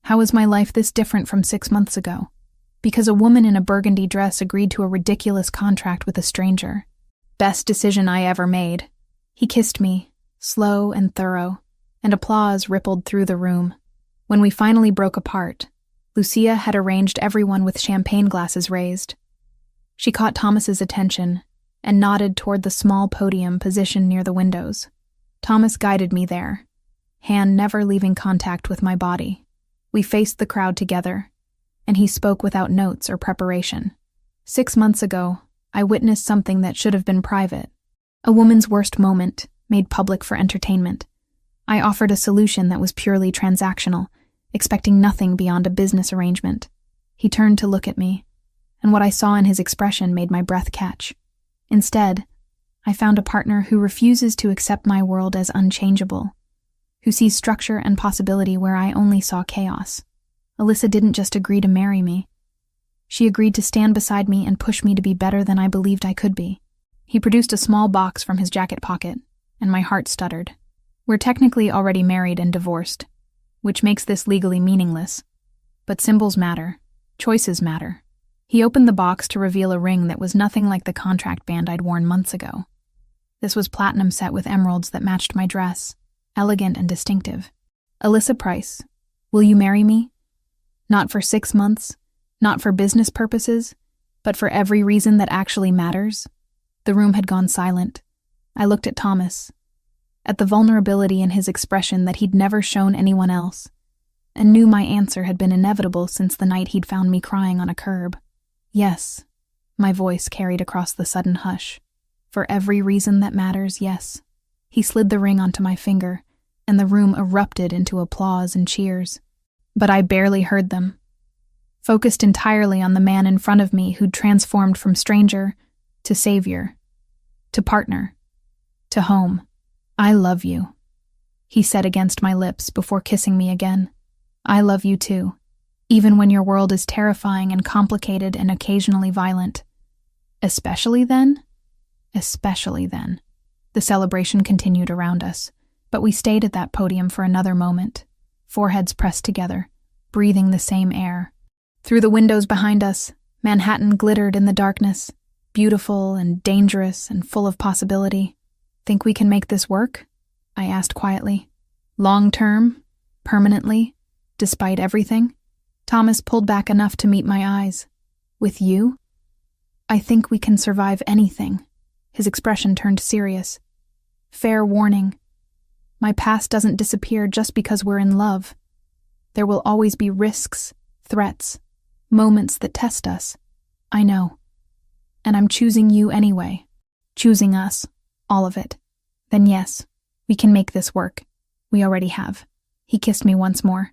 How is my life this different from 6 months ago? Because a woman in a burgundy dress agreed to a ridiculous contract with a stranger. Best decision I ever made. He kissed me, slow and thorough, and applause rippled through the room. When we finally broke apart, Lucia had arranged everyone with champagne glasses raised. She caught Thomas's attention and nodded toward the small podium positioned near the windows. Thomas guided me there, hand never leaving contact with my body. We faced the crowd together, and he spoke without notes or preparation. 6 months ago, I witnessed something that should have been private. A woman's worst moment, made public for entertainment. I offered a solution that was purely transactional, expecting nothing beyond a business arrangement. He turned to look at me, and what I saw in his expression made my breath catch. Instead, I found a partner who refuses to accept my world as unchangeable, who sees structure and possibility where I only saw chaos. Alyssa didn't just agree to marry me. She agreed to stand beside me and push me to be better than I believed I could be. He produced a small box from his jacket pocket, and my heart stuttered. We're technically already married and divorced, which makes this legally meaningless. But symbols matter. Choices matter. He opened the box to reveal a ring that was nothing like the contract band I'd worn months ago. This was platinum set with emeralds that matched my dress, elegant and distinctive. Alyssa Price, will you marry me? Not for 6 months, not for business purposes, but for every reason that actually matters. The room had gone silent. I looked at Thomas, at the vulnerability in his expression that he'd never shown anyone else, and knew my answer had been inevitable since the night he'd found me crying on a curb. Yes, my voice carried across the sudden hush. For every reason that matters, yes. He slid the ring onto my finger, and the room erupted into applause and cheers. But I barely heard them. Focused entirely on the man in front of me who'd transformed from stranger to savior, to partner, to home. I love you, he said against my lips before kissing me again. I love you too, even when your world is terrifying and complicated and occasionally violent. Especially then? Especially then. The celebration continued around us, but we stayed at that podium for another moment, foreheads pressed together, breathing the same air. Through the windows behind us, Manhattan glittered in the darkness, beautiful and dangerous and full of possibility. "Think we can make this work?" I asked quietly. "Long term? Permanently? Despite everything?" Thomas pulled back enough to meet my eyes. "With you? I think we can survive anything." His expression turned serious. "Fair warning. My past doesn't disappear just because we're in love. There will always be risks, threats, moments that test us. I know. And I'm choosing you anyway. Choosing us. All of it. Then yes, we can make this work. We already have." He kissed me once more,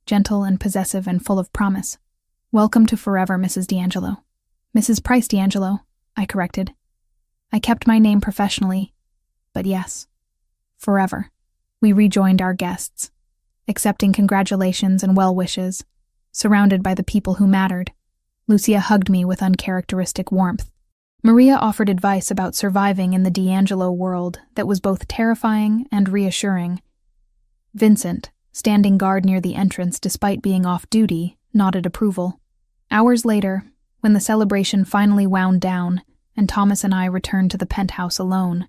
gentle and possessive and full of promise. "Welcome to forever, Mrs. D'Angelo." "Mrs. Price D'Angelo," I corrected. I kept my name professionally, but yes, forever. We rejoined our guests, accepting congratulations and well wishes, surrounded by the people who mattered. Lucia hugged me with uncharacteristic warmth. Maria offered advice about surviving in the D'Angelo world that was both terrifying and reassuring. Vincent, standing guard near the entrance despite being off duty, nodded approval. Hours later, when the celebration finally wound down and Thomas and I returned to the penthouse alone,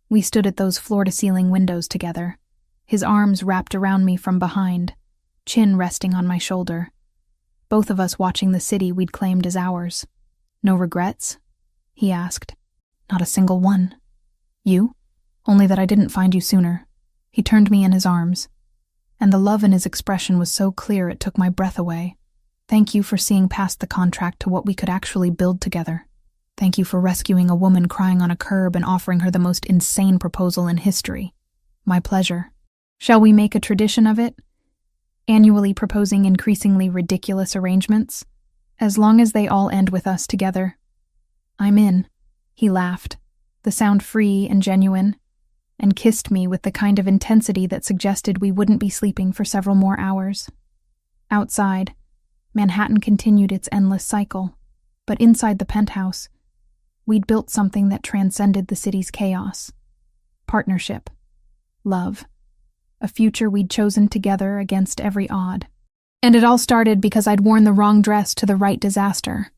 we stood at those floor-to-ceiling windows together, his arms wrapped around me from behind, chin resting on my shoulder. Both of us watching the city we'd claimed as ours. "No regrets?" he asked. "Not a single one." "You? Only that I didn't find you sooner." He turned me in his arms, and the love in his expression was so clear it took my breath away. "Thank you for seeing past the contract to what we could actually build together. Thank you for rescuing a woman crying on a curb and offering her the most insane proposal in history." "My pleasure. Shall we make a tradition of it? Annually proposing increasingly ridiculous arrangements? As long as they all end with us together." "I'm in." He laughed, the sound free and genuine, and kissed me with the kind of intensity that suggested we wouldn't be sleeping for several more hours. Outside, Manhattan continued its endless cycle, but inside the penthouse, we'd built something that transcended the city's chaos. Partnership. Love. A future we'd chosen together against every odd. And it all started because I'd worn the wrong dress to the right disaster.